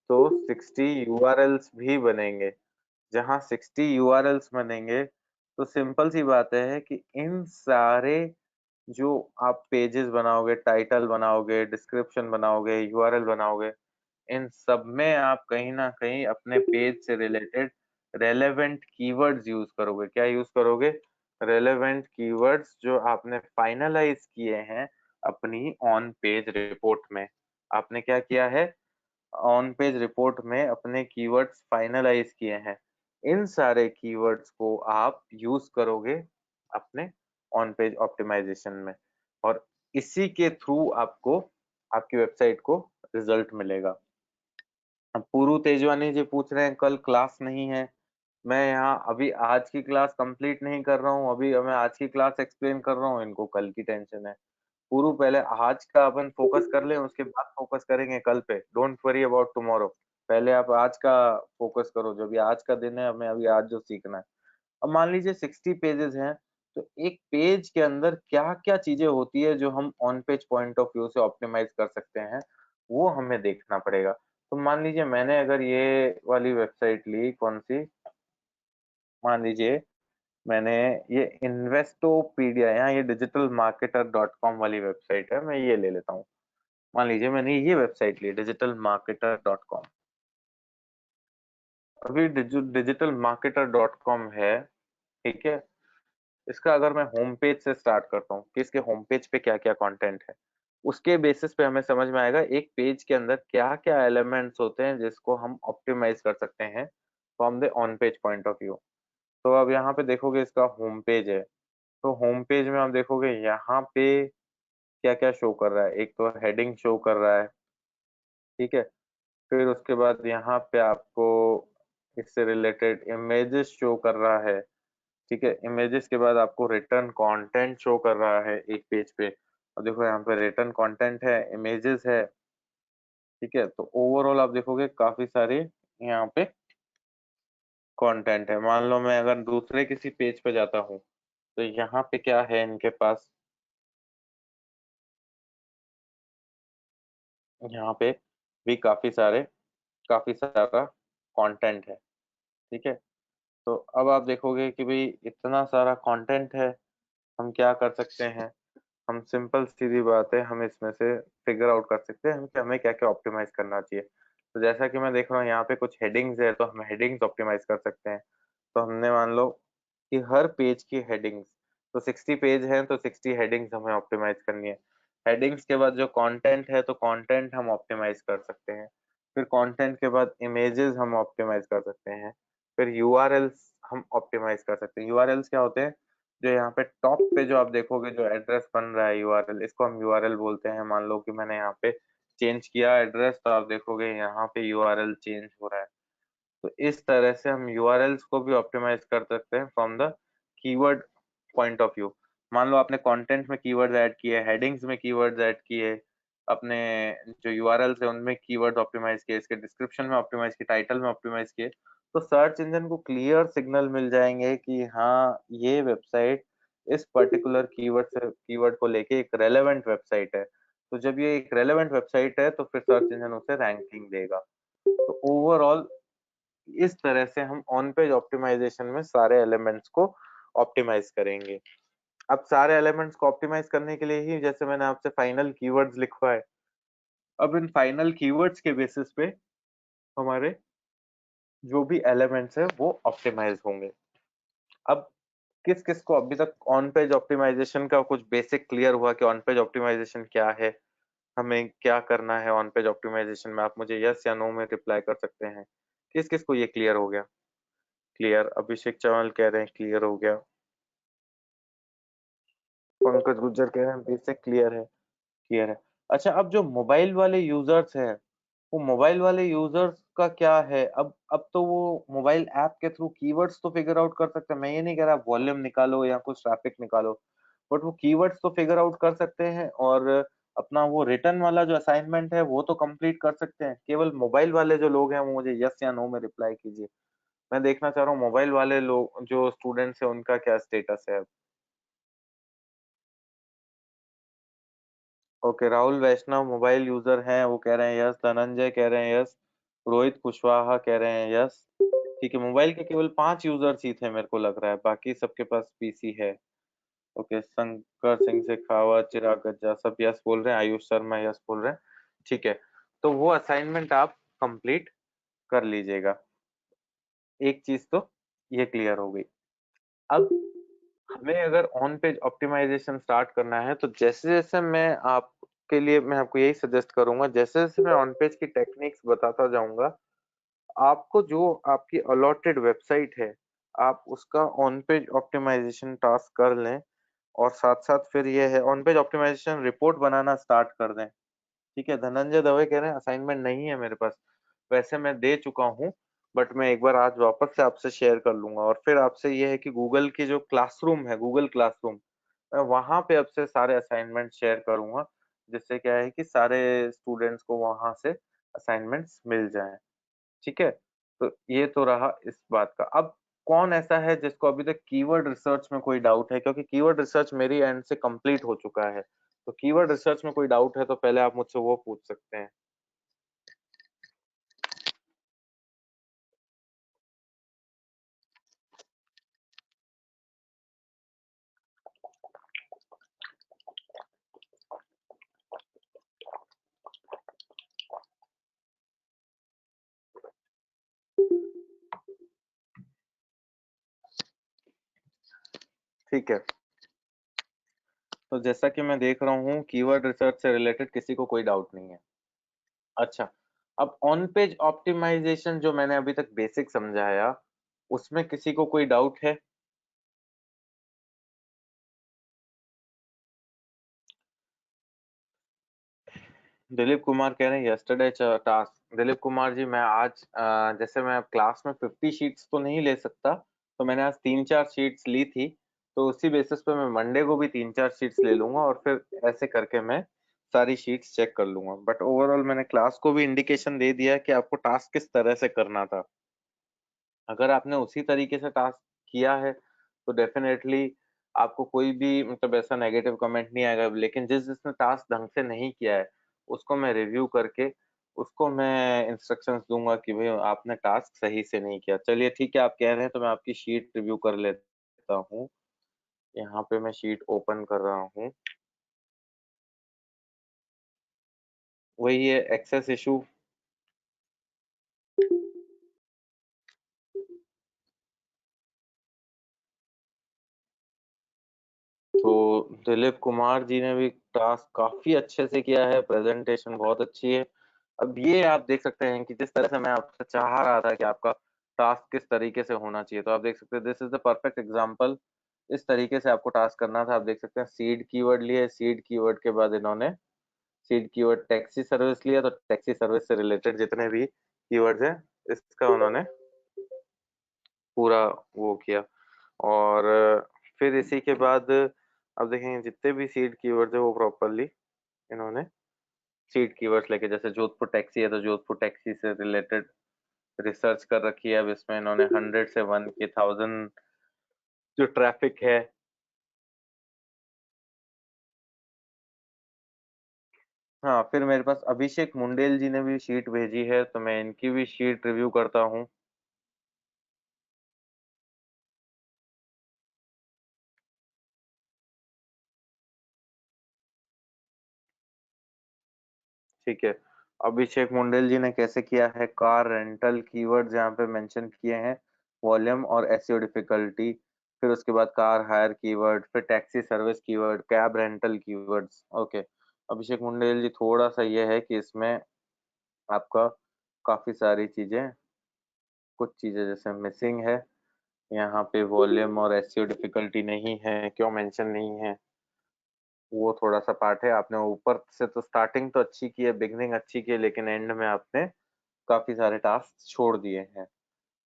तो 60 यूआरएल्स भी बनेंगे। जहाँ 60 यूआरएल्स बनेंगे तो सिंपल सी बात है कि इन सारे जो आप पेजेस बनाओगे, टाइटल बनाओगे, डिस्क्रिप्शन बनाओगे, यूआरएल बनाओगे, इन सब में आप कहीं न कहीं अपने पेज से रिलेटेड रेलेवेंट कीवर्ड्स यूज़ करोगे। क्या यूज़ करोगे? रेलेवेंट कीवर्ड्स जो आपने फाइनलाइज़ किए हैं अपनी ऑन पेज रिपोर्ट में। आपने क्या किया है? ऑन पेज रिपोर्ट में अपने कीवर्ड्स फाइनलाइज़ किए हैं। इन सारे कीवर्ड्स को आप यूज़ करोगे अपने ऑन पेज ऑप्टिमाइज़ेशन में और इसी के थ्रू आपको आपकी वेबसाइट को रिज़ल्ट मिलेगा। अब पुरु तेजवानी जी पूछ रहे हैं कल क्लास नहीं है। मैं यहाँ अभी आज की क्लास कंप्लीट नहीं कर रहा हूँ, अभी मैं आज की क्लास एक्सप्लेन कर रहा हूँ, इनको कल की टेंशन है। पुरु पहले आज का अपन फोकस कर लें, उसके बाद फोकस करेंगे कल पे। Don't worry about tomorrow. पहले आप आज का फोकस करो, जो भी आज का दिन है, हमें अभी आज जो सीखना है। अब मान लीजिए 60 पेजेस हैं, तो एक पेज के अंदर क्या-क्या चीजें होती है जो हम on page point of view से ऑप्टिमाइज कर सकते हैं, वो हमें देखना पड़ेगा। तो मान लीजिए मैंने अगर ये वाली वेबसाइट ली, कौन-सी? मान लीजिए मैंने ये इन्वेस्टोपीडिया या ये डिजिटल मार्केटर डॉट कॉम वाली वेबसाइट है, मैं ये ले लेता हूँ। मान लीजिए मैंने ये वेबसाइट ली डिजिटल मार्केटर डॉट कॉम। अभी डिजिटल मार्केटर डॉट कॉम है, ठीक है? इसका अगर मैं होम पेज से स्टार्ट करता हूँ कि इसके होम पेज पे क्या-क्या कंटेंट है, उसके बेसिस पे हमें समझ में आएगा एक पेज के अंदर क्या-क्या एलिमेंट्स होते हैं जिसको हम ऑप्टिमाइज कर सकते हैं from the on page point of view. तो अब यहाँ पे देखोगे इसका होम पेज है, तो होम पेज में आप देखोगे यहाँ पे क्या-क्या शो कर रहा है। एक तो हेडिंग शो कर रहा है, ठीक है? फिर उसके बाद यहाँ पे आपको इससे रिलेटेड इमेजेस शो कर रहा है, ठीक है? इमेजेस के बाद आपको रिटर्न कंटेंट शो कर रहा है एक पेज पे। अब देखो यहाँ पे रिटर्न कंटेंट है, इमेजेस है, ठीक है? तो ओवरऑल आप देखोगे काफ़ी सारे यहाँ पे कंटेंट है। मान लो मैं अगर दूसरे किसी पेज पे जाता हूँ, तो यहाँ पे क्या है इनके पास, यहाँ पे भी काफ़ी सारा कंटेंट है, ठीक है? तो अब आप देखोगे कि भई इतना सारा कंटेंट है, हम क्या कर सकते हैं? हम सिंपल सीधी बात है, हम इसमें से फिगर आउट कर सकते हैं कि हमें क्या-क्या ऑप्टिमाइज़ करना चाहिए। तो जैसा कि मैं देख रहा हूँ यहाँ पे कुछ हेडिंग्स है, तो हम हेडिंग्स ऑप्टिमाइज़ कर सकते हैं। तो हमने मान लो कि हर पेज की हेडिंग्स, तो 60 पेज हैं तो 60 हेडिंग्स हमें ऑप्टिमाइज़ करनी है। हेडिंग्स के बाद जो कंटेंट है, तो कंटेंट हम ऑप्टिमाइज़ कर सकते हैं। फिर कंटेंट के बाद इमेजेस हम ऑप्टिमाइज़ कर सकते हैं। फिर यूआरएल्स हम ऑप्टिमाइज़ कर सकते हैं। यूआरएल्स क्या होते हैं? जो यहाँ पे टॉप पे जो आप देखोगे जो एड्रेस बन रहा है यूआरएल, इसको हम यूआरएल बोलते हैं। मान लो कि मैंने यहाँ पे चेंज किया एड्रेस, तो आप देखोगे यहाँ पे यूआरएल चेंज हो रहा है। तो इस तरह से हम यूआरएल्स को भी ऑप्टिमाइज कर सकते हैं from the keyword point of view. मान लो आपने कंटेंट में कीवर्ड्स ऐड किए, हेडिंग्स में कीवर्ड्स ऐड किए, अपने जो यूआरएल्स है उनमें कीवर्ड्स ऑप्टिमाइज किए, इसके डिस्क्रिप्शन में ऑप्टिमाइज किए, टाइटल में ऑप्टिमाइज किए, तो सर्च इंजन को क्लियर सिग्नल मिल जाएंगे कि हाँ, ये वेबसाइट इस पर्टिकुलर कीवर्ड को लेके एक रेलेवेंट वेबसाइट है। तो जब ये एक रेलेवेंट वेबसाइट है तो फिर सर्च इंजन उसे रैंकिंग देगा। तो ओवरऑल इस तरह से हम ऑन पेज ऑप्टिमाइजेशन में सारे एलिमेंट्स को ऑप्टिमाइज करेंगे। अब सारे एलिमेंट्स को ऑप्टिमाइज करने के लिए ही जैसे मैंने आपसे फाइनल कीवर्ड्स लिखवाए, अब इन फाइनल कीवर्ड्स के बेसिस पे हमारे जो भी एलिमेंट्स है वो ऑप्टिमाइज होंगे। अब किस-किस को अभी तक ऑन पेज ऑप्टिमाइजेशन का कुछ बेसिक क्लियर हुआ कि ऑन पेज ऑप्टिमाइजेशन क्या है? हमें क्या करना है ऑन पेज ऑप्टिमाइजेशन में? आप मुझे यस या नो में रिप्लाई कर सकते हैं। किस-किस को ये क्लियर हो गया? क्लियर, अभिषेक चौहान कह रहे हैं क्लियर हो गया। पंकज गुज्जर कह रहे हैं बेसिक क्लियर है, क्लियर है। अच्छा, अब जो मोबाइल वाले यूजर्स हैं, वो मोबाइल वाले यूजर्स का क्या है? अब तो वो मोबाइल ऐप के थ्रू कीवर्ड्स तो फिगर आउट कर सकते हैं। मैं ये नहीं कह रहा वॉल्यूम निकालो या कुछ ट्रैफिक निकालो, बट वो कीवर्ड्स तो फिगर आउट कर सकते हैं और अपना वो रिटर्न वाला जो असाइनमेंट है वो तो कंप्लीट कर सकते हैं। केवल मोबाइल वाले जो लोग हैं वो मुझे यस या नो में रिप्लाई कीजिए। मैं देखना चाह रहा हूँ मोबाइल वाले लोग जो स्टूडेंट्स हैं उनका क्या स्टेटस है। ओके, राहुल वैष्णव मोबाइल यूजर हैं, वो कह रहे हैं यस। धनंजय कह रहे हैं यस। रोहित कुशवाहा कह रहे हैं यस। ठीक है, मोबाइल के केवल 5 यूजर्स ही थे मेरे को लग रहा है, बाकी सबके पास पीसी है। ओके, शंकर सिंह शेखावत, चिराग गज्जा सब यस बोल रहे हैं, आयुष शर्मा यस बोल रहे हैं। ठीक है, तो वो असाइनमेंट आप कंप्लीट कर लीजिएगा। एक चीज तो ये क्लियर हो गई। अब हमें अगर ऑन पेज ऑप्टिमाइजेशन स्टार्ट करना है, तो जैसे जैसे मैं आपको यही सजेस्ट करूंगा, जैसे जैसे मैं ऑन पेज की टेक्निक्स बताता जाऊंगा, आपको जो आपकी अलॉटेड वेबसाइट है, आप उसका ऑन पेज ऑप्टिमाइजेशन टास्क कर लें। और साथ साथ फिर ये है, ऑन पेज ऑप्टिमाइजेशन रिपोर्ट बनाना स्टार्ट कर दें। ठीक है, धनंजय दवे कह रहे हैं असाइनमेंट नहीं है मेरे पास। वैसे मैं दे चुका हूँ, बट मैं एक बार आज वापस से आपसे शेयर कर लूंगा। और फिर आपसे ये है कि गूगल की जो क्लासरूम है, गूगल क्लासरूम, मैं वहां पे आपसे सारे असाइनमेंट शेयर करूंगा, जिससे क्या है कि सारे स्टूडेंट्स को वहां से असाइनमेंट्स मिल जाएं। ठीक है, तो ये तो रहा इस बात का। अब कौन ऐसा है जिसको अभी तक कीवर्ड रिसर्च में कोई डाउट है, क्योंकि कीवर्ड रिसर्च मेरी एंड से कंप्लीट हो चुका है। तो कीवर्ड रिसर्च में कोई डाउट है तो पहले आप मुझसे वो पूछ सकते हैं। ठीक है, तो जैसा कि मैं देख रहा हूँ कीवर्ड रिसर्च से रिलेटेड किसी को कोई डाउट नहीं है। अच्छा, अब ऑन पेज ऑप्टिमाइजेशन जो मैंने अभी तक बेसिक समझाया, उसमें किसी को कोई डाउट है? दिलीप कुमार कह रहे हैं यस्टरडे टास्क। दिलीप कुमार जी, मैं आज जैसे मैं क्लास में 50 शीट्स तो नहीं ले सकता, तो मैंने आज 3-4 शीट्स ली थी। तो उसी बेसिस पे मैं मंडे को भी 3-4 शीट्स ले लूंगा, और फिर ऐसे करके मैं सारी शीट्स चेक कर लूंगा। बट ओवरऑल मैंने क्लास को भी इंडिकेशन दे दिया कि आपको टास्क किस तरह से करना था। अगर आपने उसी तरीके से टास्क किया है, तो डेफिनेटली आपको कोई भी मतलब ऐसा नेगेटिव कमेंट नहीं आएगा। लेकिन जिसने टास्क ढंग से नहीं किया है, उसको मैं रिव्यू करके उसको मैं इंस्ट्रक्शंस दूंगा कि भाई आपने टास्क सही से नहीं किया। चलिए ठीक है, आप कह रहे हैं तो मैं आपकी शीट रिव्यू कर लेता हूँ। यहाँ पे मैं शीट ओपन कर रहा हूँ। वही है, एक्सेस इशू। तो दिलीप कुमार जी ने भी टास्क काफी अच्छे से किया है, प्रेजेंटेशन बहुत अच्छी है। अब ये आप देख सकते हैं कि जिस तरह से मैं आपसे चाह रहा था कि आपका टास्क किस तरीके से होना चाहिए, तो आप देख सकते हैं this is the perfect example. इस तरीके से आपको टास्क करना था। आप देख सकते हैं सीड कीवर्ड लिए, सीड कीवर्ड के बाद इन्होंने सीड कीवर्ड टैक्सी सर्विस लिया, तो टैक्सी सर्विस से रिलेटेड जितने भी कीवर्ड्स हैं, इसका उन्होंने पूरा वो किया। और फिर इसी के बाद अब देखेंगे जितने भी सीड कीवर्ड्स है वो प्रॉपरली इन्होंने सीड कीवर्ड्स लेके, जैसे जोधपुर टैक्सी है तो जोधपुर टैक्सी से रिलेटेड रिसर्च कर रखी है। अब इसमें इन्होंने 100 से 1 के 1000 जो ट्रैफिक है। हाँ, फिर मेरे पास अभिषेक मुंडेल जी ने भी शीट भेजी है, तो मैं इनकी भी शीट रिव्यू करता हूँ। ठीक है, अभिषेक मुंडेल जी ने कैसे किया है, कार रेंटल कीवर्ड जहाँ पे मेंशन किए हैं, वॉल्यूम और एसईओ डिफिकल्टी। फिर उसके बाद कार हायर कीवर्ड, फिर taxi service keyword, cab rental keywords. Okay, Abhishek Mundel ji, थोड़ा सा ये है कि इसमें आपका काफी सारी चीजें, कुछ चीजें जैसे मिसिंग है। यहाँ पे वॉल्यूम और एसईओ डिफिकल्टी नहीं है, क्यों मेंशन नहीं है, वो थोड़ा सा पार्ट है। आपने ऊपर से तो स्टार्टिंग तो अच्छी की है, बिगनिंग अच्छी की है, लेकिन एंड में आपने काफी सारे टास्क छोड़ दिए हैं।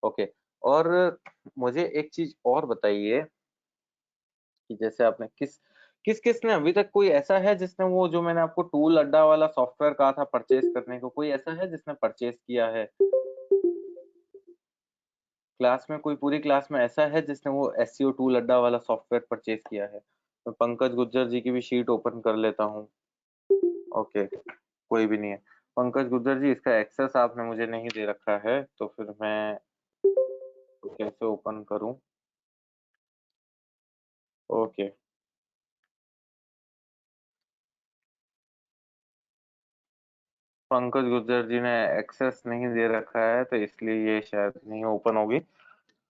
ओके, और मुझे एक चीज और बताइए कि जैसे आपने किस किस किस ने अभी तक, कोई ऐसा है जिसने वो जो मैंने आपको टूल अड्डा वाला सॉफ्टवेयर कहा था परचेज करने को, कोई ऐसा है जिसने परचेज किया है? क्लास में कोई, पूरी क्लास में ऐसा है जिसने वो एससीओ टूल अड्डा वाला सॉफ्टवेयर परचेज किया है? मैं पंकज गुज्जर जी की भी शीट ओपन कर लेता हूँ। ओके, कोई भी नहीं है। पंकज गुर्जर जी, इसका एक्सेस आपने मुझे नहीं दे रखा है, तो फिर मैं कैसे ओपन करूं? ओके, पंकज गुर्जर जी ने एक्सेस नहीं दे रखा है, तो इसलिए ये शायद नहीं ओपन होगी।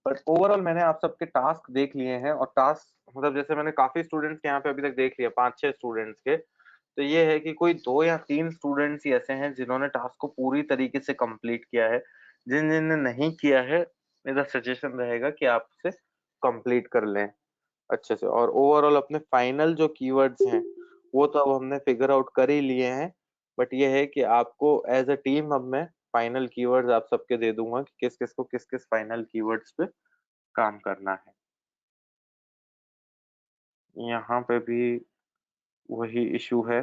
बट ओवरऑल मैंने आप सबके टास्क देख लिए हैं, और टास्क मतलब जैसे मैंने काफी स्टूडेंट्स के यहाँ पे अभी तक देख लिया, 5-6 स्टूडेंट्स के। तो ये है कि कोई 2 या 3 स्टूडेंट्स ही ऐसे हैं जिन्होंने टास्क को पूरी तरीके से कंप्लीट किया है। जिन जिन ने नहीं किया है, मेरा सजेशन रहेगा कि आप उसे कंप्लीट कर लें अच्छे से। और ओवरऑल अपने फाइनल जो कीवर्ड्स हैं, वो तो अब हमने फिगर आउट कर ही लिए हैं। बट ये है कि आपको एज अ टीम अब मैं फाइनल कीवर्ड्स आप सबके दे दूंगा कि किस किस को किस किस फाइनल कीवर्ड्स पे काम करना है। यहाँ पे भी वही इशू है।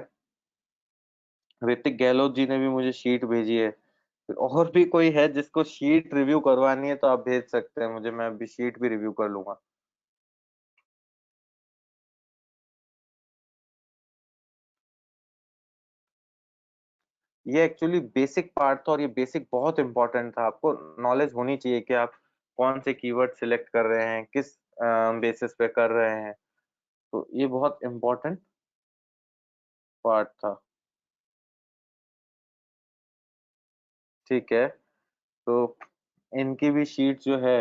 ऋतिक गहलोत जी ने भी मुझे शीट भेजी है। और भी कोई है जिसको शीट रिव्यू करवानी है तो आप भेज सकते हैं मुझे, मैं अभी शीट भी रिव्यू कर लूंगा। ये एक्चुअली बेसिक पार्ट था, और ये बेसिक बहुत इंपॉर्टेंट था। आपको नॉलेज होनी चाहिए कि आप कौन से कीवर्ड सिलेक्ट कर रहे हैं, किस बेसिस पे कर रहे हैं। तो ये बहुत इंपॉर्टेंट पार्ट था। ठीक है, तो इनकी भी शीट जो है,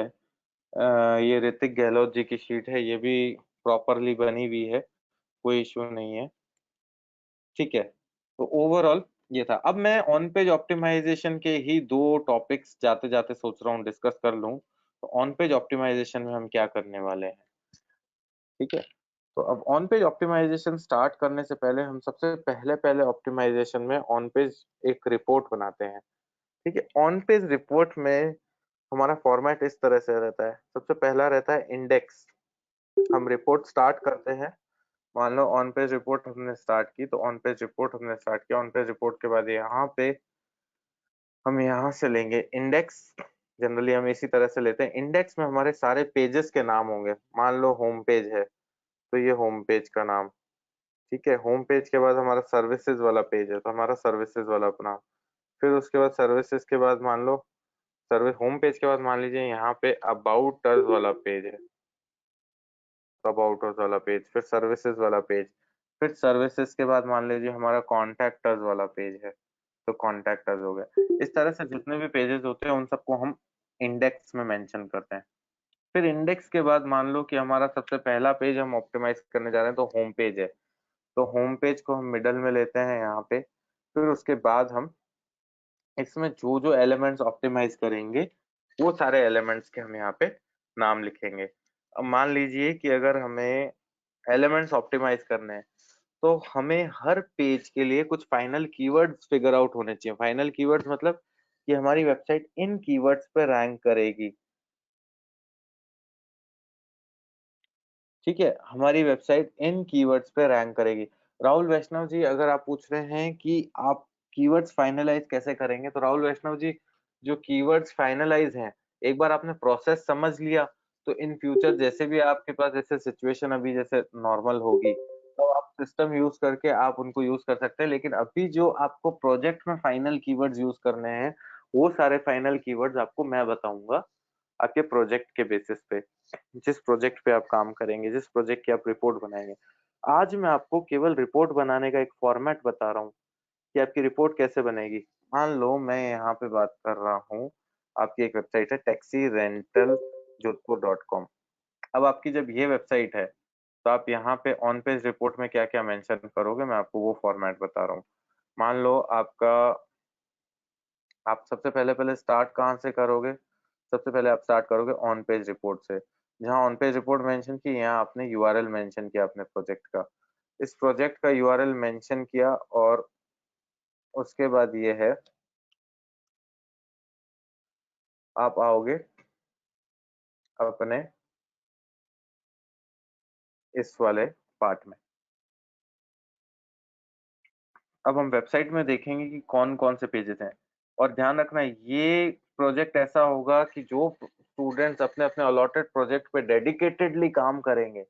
ये ऋतिक गहलोत जी की शीट है, ये भी प्रॉपरली बनी हुई है, कोई इशू नहीं है। ठीक है, तो ओवरऑल ये था। अब मैं ऑन पेज ऑप्टिमाइजेशन के ही दो टॉपिक्स जाते जाते सोच रहा हूँ डिस्कस कर लूं। तो ऑन पेज ऑप्टिमाइजेशन में हम क्या करने वाले हैं? ठीक है, तो अब ऑन पेज ऑप्टिमाइजेशन स्टार्ट करने से पहले हम सबसे पहले पहले ऑप्टिमाइजेशन में ऑन पेज एक रिपोर्ट बनाते हैं। ठीक है, ऑन पेज रिपोर्ट में हमारा फॉर्मेट इस तरह से रहता है। सबसे पहला रहता है इंडेक्स। हम रिपोर्ट स्टार्ट करते हैं, मान लो ऑन पेज रिपोर्ट हमने स्टार्ट की, तो ऑन पेज रिपोर्ट हमने स्टार्ट किया। ऑन पेज रिपोर्ट के बाद यहाँ पे हम यहाँ से लेंगे इंडेक्स। जनरली हम इसी तरह से लेते हैं। इंडेक्स में हमारे सारे पेजेस के नाम होंगे। मान लो होम पेज है, तो ये होम पेज का नाम। ठीक है, होम पेज के बाद हमारा सर्विसेज वाला पेज है, तो हमारा सर्विसेज वाला नाम। फिर उसके बाद सर्विसेज के बाद मान लो सर्विस, होम पेज के बाद मान लीजिए यहाँ पे अबाउट अस वाला पेज है, अबाउट अस वाला पेज, फिर सर्विसेज वाला पेज। फिर सर्विसेज के बाद मान लीजिए हमारा कॉन्टैक्ट अस वाला पेज है, तो कॉन्टैक्ट अस हो गया। इस तरह से जितने भी पेजेस होते हैं उन सबको हम इंडेक्स में मेंशन करते हैं। फिर इंडेक्स के बाद मान लो कि हमारा सबसे पहला पेज हम ऑप्टिमाइज करने जा रहे हैं, तो होम पेज है। तो होम पेज को हम मिडल में लेते हैं यहाँ पे। फिर उसके बाद हम इसमें जो जो एलिमेंट्स ऑप्टिमाइज करेंगे, वो सारे एलिमेंट्स के हम यहाँ पे नाम लिखेंगे। अब मान लीजिए कि अगर हमें एलिमेंट्स ऑप्टिमाइज करने हैं, तो हमें हर पेज के लिए कुछ फाइनल कीवर्ड्स फिगर आउट होने चाहिए। फाइनल कीवर्ड्स मतलब कि हमारी वेबसाइट इन कीवर्ड्स पे रैंक करेगी। ठीक है, हमारी वेबसाइट इन कीवर्ड्स पे रैंक करेगी। राहुल वैष्णव जी, अगर आप पूछ रहे हैं कि आप कीवर्ड्स फाइनलाइज कैसे करेंगे, तो राहुल वैष्णव जी, जो कीवर्ड्स फाइनलाइज हैं, एक बार आपने प्रोसेस समझ लिया, तो इन फ्यूचर जैसे भी आपके पास जैसे सिचुएशन अभी जैसे नॉर्मल होगी, तो आप सिस्टम यूज करके आप उनको यूज कर सकते हैं। लेकिन अभी जो आपको प्रोजेक्ट में फाइनल कीवर्ड्स यूज करने हैं, वो सारे फाइनल कीवर्ड्स आपको मैं बताऊंगा आपके प्रोजेक्ट के बेसिस पे, जिस प्रोजेक्ट पे आप काम करेंगे, जिस प्रोजेक्ट की आप रिपोर्ट बनाएंगे। आज मैं आपको केवल रिपोर्ट बनाने का एक फॉर्मेट बता रहा हूँ कि आपकी रिपोर्ट कैसे बनेगी। मान लो मैं यहाँ पे बात कर रहा हूँ, आपकी एक वेबसाइट है taxi rental Jodhpur dot com. अब आपकी जब ये वेबसाइट है, तो आप यहाँ पे ऑन पेज रिपोर्ट में क्या क्या मेंशन करोगे, मैं आपको वो फॉर्मेट बता रहा हूँ। मान लो आपका, आप सबसे पहले पहले स्टार्ट कहाँ से करोगे? सबसे पहले आप स्टार्ट करोगे ऑन पेज रिपोर्ट से। जहाँ ऑन पेज रिपोर्ट मेंशन की, यहाँ आपने यूआरएल मेंशन किया अपने प्रोजेक्ट का। इस प्रोजेक्ट का यूआरएल मेंशन किया, और उसके बाद ये है, आप आओगे अपने इस वाले पार्ट में। अब हम वेबसाइट में देखेंगे कि कौन कौन से पेजेस हैं। और ध्यान रखना, ये प्रोजेक्ट ऐसा होगा कि जो स्टूडेंट्स अपने अपने अलॉटेड प्रोजेक्ट पे डेडिकेटेडली काम करेंगे,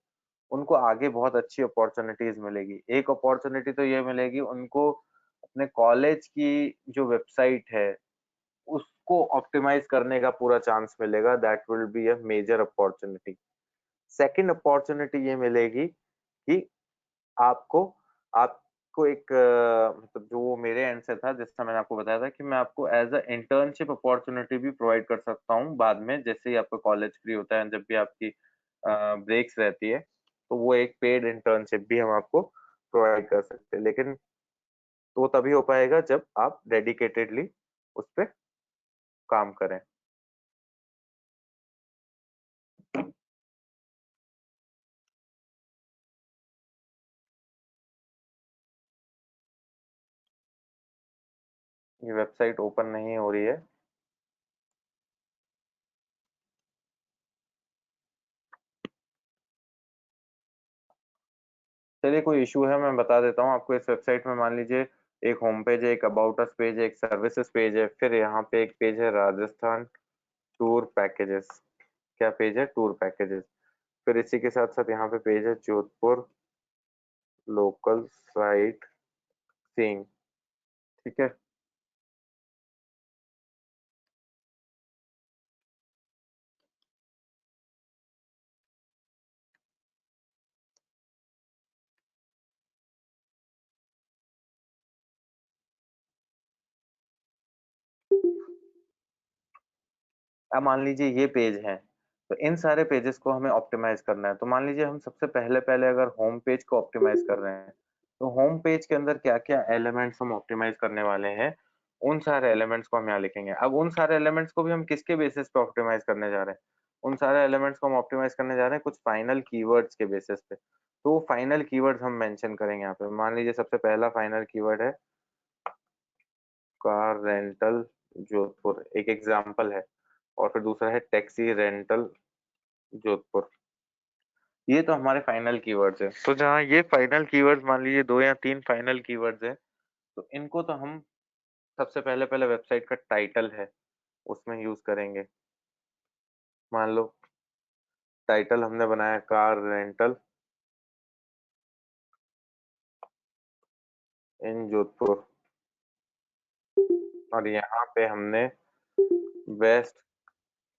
उनको आगे बहुत अच्छी अपॉर्चुनिटीज मिलेगी। एक अपॉर्चुनिटी तो ये मिलेगी उनको अपने कॉलेज की जो वेबसाइट है उसको ऑप्टिमाइज करने का पूरा चांस मिलेगा। That will be a major opportunity. Second opportunity ये मिलेगी कि आपको आपको एक मतलब जो वो मेरे एंड से था, जैसा मैंने आपको बताया था कि मैं आपको एज अ इंटर्नशिप अपॉर्चुनिटी भी प्रोवाइड कर सकता हूँ बाद में, जैसे ही आपका कॉलेज फ्री होता है, जब भी आपकी ब्रेक्स रहती है, तो वो एक पेड इंटर्नशिप भी हम आपको प्रोवाइड कर सकते हैं। लेकिन तो तभी हो पाएगा जब आप डेडिकेटेडली उस पे काम करें। ये वेबसाइट ओपन नहीं हो रही है। चलिए, कोई इशू है मैं बता देता हूँ आपको। इस वेबसाइट में मान लीजिए एक होम पेज है, एक अबाउट अस पेज है, एक सर्विसेज पेज है, फिर यहाँ पे एक पेज है राजस्थान टूर पैकेजेस। क्या पेज है? Tour packages. फिर इसी के साथ साथ यहाँ पे पेज है जोधपुर लोकल साइट सीइंग। ठीक है। अब मान लीजिए ये पेज है, तो इन सारे पेजेस को हमें ऑप्टिमाइज करना है। तो मान लीजिए हम सबसे पहले पहले अगर होम पेज को ऑप्टिमाइज कर रहे हैं, तो होम पेज के अंदर क्या क्या एलिमेंट्स हम ऑप्टिमाइज करने वाले हैं, उन सारे एलिमेंट्स को हम यहाँ लिखेंगे। अब उन सारे एलिमेंट्स को भी हम किसके बेसिस पे ऑप्टिमाइज करने जा रहे हैं? उन सारे एलिमेंट्स को हम ऑप्टिमाइज करने जा रहे हैं कुछ फाइनल कीवर्ड्स के बेसिस पे। तो फाइनल कीवर्ड्स हम मेंशन करेंगे यहाँ पे। मान लीजिए सबसे पहला फाइनल कीवर्ड है कार रेंटल जोधपुर, एक एग्जाम्पल है। और फिर दूसरा है टैक्सी रेंटल जोधपुर। ये तो हमारे फाइनल कीवर्ड्स हैं। तो जहाँ ये फाइनल कीवर्ड्स मान लीजिए 2 या 3 फाइनल कीवर्ड्स हैं, तो इनको तो हम सबसे पहले पहले वेबसाइट का टाइटल है उसमें यूज करेंगे। मान लो टाइटल हमने बनाया कार रेंटल इन जोधपुर, और यहाँ पे हमने बेस्ट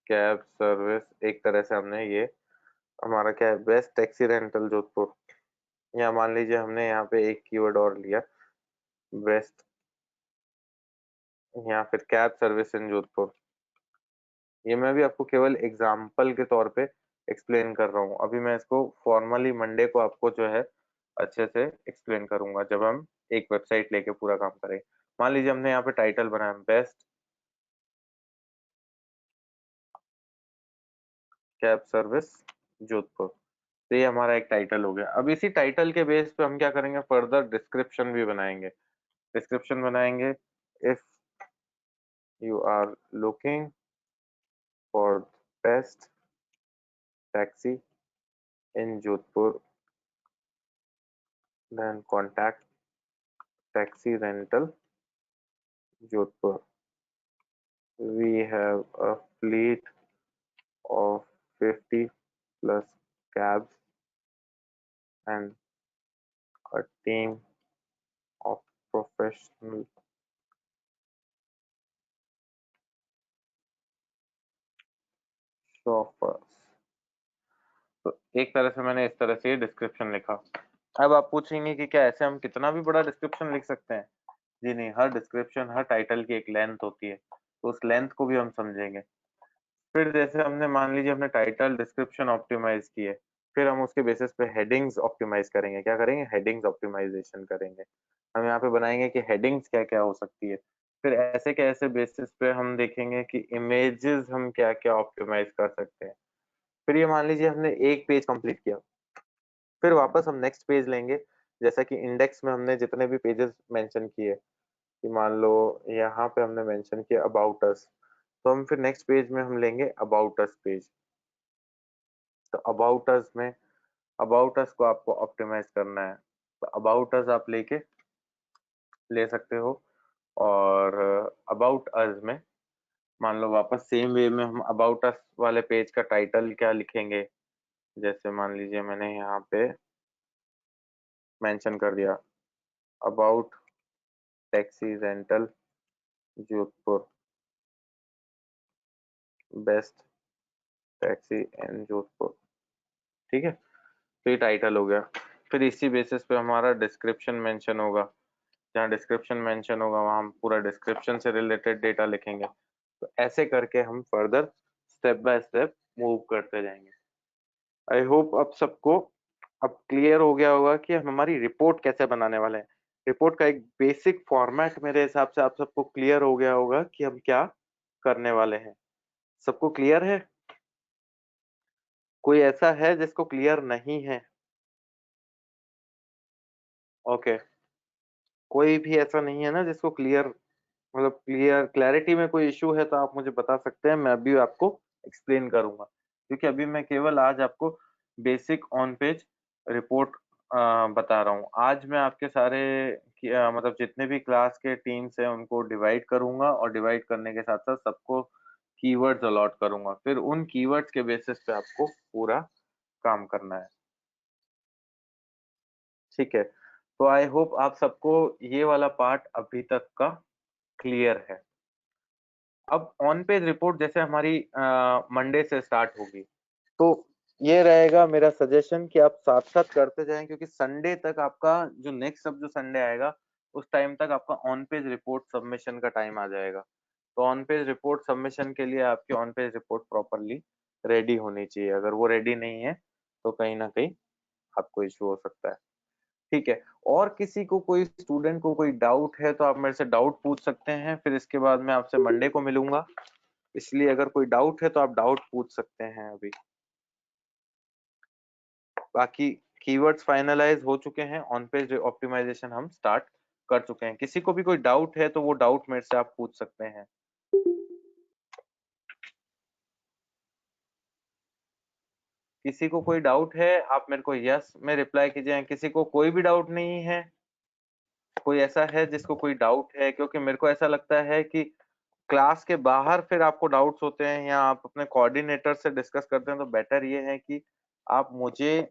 कैब सर्विस, एक तरह से हमने ये हमारा क्या है, बेस्ट टैक्सी रेंटल जोधपुर। या मान लीजिए हमने यहाँ पे एक कीवर्ड और लिया, बेस्ट, या फिर कैब सर्विस इन जोधपुर। ये मैं भी आपको केवल एग्जाम्पल के तौर पे एक्सप्लेन कर रहा हूँ। अभी मैं इसको फॉर्मली मंडे को आपको जो है अच्छे से एक्सप्लेन करूंगा, जब हम एक वेबसाइट लेके पूरा काम करें। मान लीजिए हमने यहाँ पे टाइटल बनाया बेस्ट कैब सर्विस जोधपुर। तो ये हमारा एक टाइटल हो गया। अब इसी टाइटल के बेस पे हम क्या करेंगे, फर्दर डिस्क्रिप्शन भी बनाएंगे। डिस्क्रिप्शन बनाएंगे, if you are looking for best taxi in Jodhpur then contact taxi rental Jodhpur. We have a fleet of 50 plus cabs and a team of professional chauffeurs। तो एक तरह से मैंने इस तरह से डिस्क्रिप्शन लिखा। अब आप पूछेंगे कि क्या ऐसे हम कितना भी बड़ा डिस्क्रिप्शन लिख सकते हैं? जी नहीं, हर डिस्क्रिप्शन, हर टाइटल की एक लेंथ होती है, तो उस लेंथ को भी हम समझेंगे। फिर जैसे हमने मान लीजिए हमने टाइटल डिस्क्रिप्शन ऑप्टिमाइज किए, फिर हम उसके बेसिस पे हेडिंग्स ऑप्टिमाइज करेंगे। क्या करेंगे? हेडिंग्स ऑप्टिमाइजेशन करेंगे। हम यहाँ पे बनाएंगे कि हेडिंग्स क्या क्या हो सकती है। फिर ऐसे के ऐसे बेसिस पे हम देखेंगे कि इमेजेस हम क्या क्या ऑप्टिमाइज कर सकते हैं। फिर ये मान लीजिए हमने एक पेज कंप्लीट किया, फिर वापस हम नेक्स्ट पेज लेंगे। जैसा कि इंडेक्स में हमने जितने भी पेजेस मेंशन किए, कि मान लो यहाँ पे हमने मेंशन किया अबाउट अस, तो हम फिर नेक्स्ट पेज में हम लेंगे अबाउट अस पेज। तो अबाउट अस में अबाउट अस को आपको ऑप्टिमाइज करना है, तो अबाउट अस आप लेके ले सकते हो। और अबाउट अस में मान लो वापस सेम वे में हम अबाउट अस वाले पेज का टाइटल क्या लिखेंगे। जैसे मान लीजिए मैंने यहाँ पे मेंशन कर दिया about taxi rental Jodhpur, best taxi in Jodhpur. ठीक है, तो ये टाइटल हो गया। फिर इसी बेसिस पे हमारा डिस्क्रिप्शन मेंशन होगा। जहाँ डिस्क्रिप्शन मेंशन होगा वहाँ हम पूरा डिस्क्रिप्शन से रिलेटेड डेटा लिखेंगे। तो ऐसे करके हम further step by step move करते जाएंगे। आई होप अब सबको अब क्लियर हो गया होगा कि हम हमारी रिपोर्ट कैसे बनाने वाले हैं। रिपोर्ट का एक बेसिक फॉर्मेट मेरे हिसाब से आप सबको क्लियर हो गया होगा कि हम क्या करने वाले हैं। सबको क्लियर है? कोई ऐसा है जिसको क्लियर नहीं है? ओके, कोई भी ऐसा नहीं है ना जिसको क्लियर, मतलब क्लैरिटी में कोई इशू है तो आप मुझे बता सकते हैं, मैं अभी आपको एक्सप्लेन करूंगा। क्योंकि अभी मैं केवल आज आपको बेसिक ऑन पेज रिपोर्ट बता रहा हूँ। आज मैं आपके सारे मतलब जितने भी क्लास के टीम्स हैं उनको डिवाइड करूंगा, और डिवाइड करने के साथ साथ सबको कीवर्ड्स अलॉट करूंगा। फिर उन कीवर्ड्स के बेसिस पे आपको पूरा काम करना है। ठीक है, तो आई होप आप सबको ये वाला पार्ट अभी तक का क्लियर है। अब ऑन पेज रिपोर्ट जैसे हमारी मंडे से स्टार्ट होगी, तो ये रहेगा मेरा सजेशन कि आप साथ साथ करते जाएं, क्योंकि संडे तक आपका जो नेक्स्ट सब जो संडे आएगा उस टाइम तक आपका ऑन पेज रिपोर्ट सबमिशन का टाइम आ जाएगा। तो ऑन पेज रिपोर्ट सबमिशन के लिए आपकी on page report properly ready होनी चाहिए। अगर वो रेडी नहीं है तो कहीं ना कहीं आपको इशू हो सकता है। ठीक है, और किसी को कोई स्टूडेंट को कोई डाउट है तो आप मेरे से डाउट पूछ सकते हैं। फिर इसके बाद मैं आपसे मंडे को मिलूंगा, इसलिए अगर कोई डाउट है तो आप डाउट पूछ सकते हैं अभी। बाकी कीवर्ड्स फाइनलाइज हो चुके हैं, ऑन पेज ऑप्टिमाइजेशन हम स्टार्ट कर चुके हैं। किसी को भी कोई डाउट है तो वो डाउट मेरे से आप पूछ सकते हैं। किसी को कोई डाउट है आप मेरे को यस में रिप्लाई कीजिए। किसी को कोई भी डाउट नहीं है? कोई ऐसा है जिसको कोई डाउट है? क्योंकि मेरे को ऐसा लगता है कि क्लास के बाहर फिर आपको डाउट्स होते हैं या आप अपने कोऑर्डिनेटर से डिस्कस करते हैं, तो बेटर ये है कि आप मुझे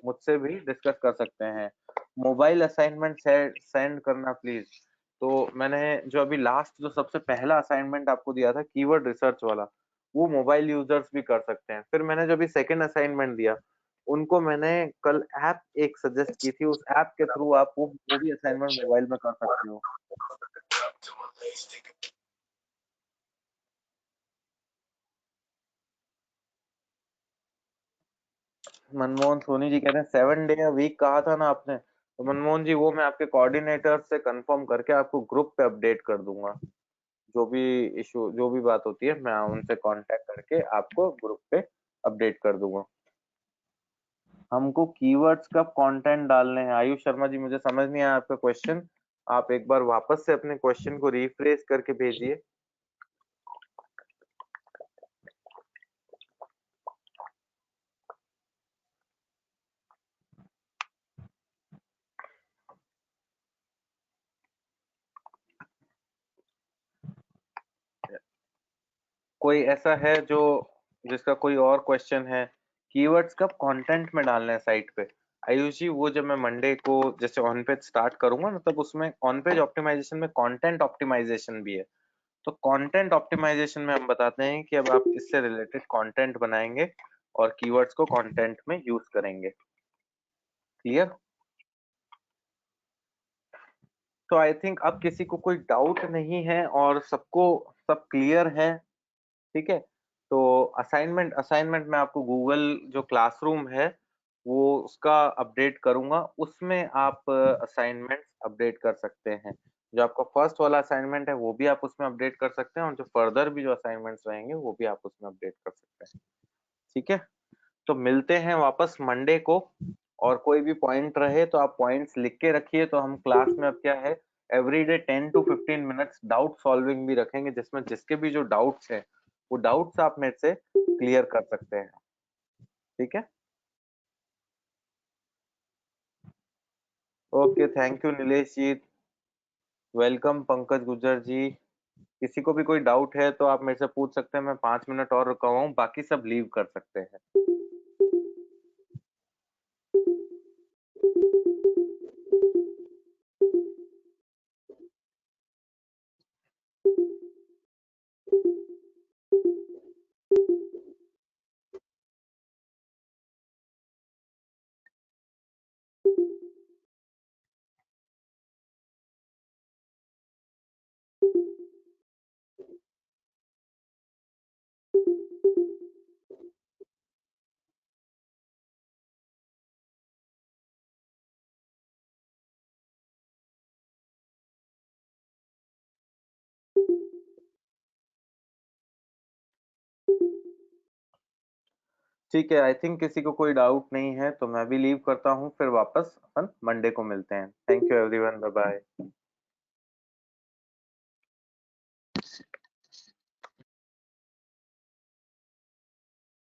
मुझसे भी डिस्कस कर सकते हैं। मोबाइल असाइनमेंट सेंड करना प्लीज। तो मैंने जो अभी लास्ट जो सबसे पहला असाइनमेंट आपको दिया था कीवर्ड रिसर्च वाला, वो मोबाइल यूजर्स भी कर सकते हैं। फिर मैंने जो अभी सेकंड असाइनमेंट दिया उनको मैंने कल ऐप एक सजेस्ट की थी, उस ऐप के थ्रू आप वो भी असाइनमेंट मोबाइल में कर सकते हो। मनमोहन सोनी जी कह रहे हैं 7 डे अ वीक कहा था ना आपने, तो मनमोहन जी वो मैं आपके कोऑर्डिनेटर से कंफर्म करके आपको ग्रुप पे अपडेट कर दूंगा। जो भी इशू जो भी बात होती है मैं उनसे कांटेक्ट करके आपको ग्रुप पे अपडेट कर दूंगा। हमको कीवर्ड्स कब कंटेंट डालने हैं? आयुष शर्मा जी मुझे समझ नहीं आया आपका क्वेश्चन, आप एक बार वापस से अपने क्वेश्चन को रिफ्रेश करके भेजिए। कोई ऐसा है जो जिसका कोई और क्वेश्चन है? कीवर्ड्स कब कंटेंट में डालने हैं साइट पे? आयुष जी वो जब मैं मंडे को जैसे ऑन पेज स्टार्ट करूंगा ना, तब उसमें ऑन पेज ऑप्टिमाइजेशन में कंटेंट ऑप्टिमाइजेशन भी है। तो कंटेंट ऑप्टिमाइजेशन में हम बताते हैं कि अब आप इससे रिलेटेड कंटेंट बनाएंगे और कीवर्ड्स को कंटेंट में यूज करेंगे। क्लियर? तो आई थिंक अब किसी को कोई डाउट नहीं है और सबको सब क्लियर है। ठीक है, तो असाइनमेंट असाइनमेंट में आपको गूगल जो क्लासरूम है वो उसका अपडेट करूंगा, उसमें आप असाइनमेंट्स अपडेट कर सकते हैं। जो आपका फर्स्ट वाला असाइनमेंट है वो भी आप उसमें अपडेट कर सकते हैं, और जो फर्दर भी जो असाइनमेंट्स रहेंगे वो भी आप उसमें अपडेट कर सकते हैं। ठीक है, तो मिलते हैं वापस मंडे को। और कोई भी पॉइंट रहे तो आप पॉइंट्स लिख के रखिए। तो हम क्लास में अब क्या है, everyday 10 to 15 minutes doubt solving भी रखेंगे, जिसमें जिसके भी जो डाउट्स हैं वो डाउट्स आप मेरे से क्लियर कर सकते हैं। ठीक है, okay, thank you Nilesh ji. Welcome Pankaj Gujjar ji. किसी को भी कोई डाउट है तो आप मेरे से पूछ सकते हैं। मैं 5 मिनट और रुका हुआ हूँ, बाकी सब लीव कर सकते हैं। ठीक है, आई थिंक किसी को कोई डाउट नहीं है, तो मैं भी लीव करता हूँ, फिर वापस अपन मंडे को मिलते हैं। Thank you everyone, bye bye.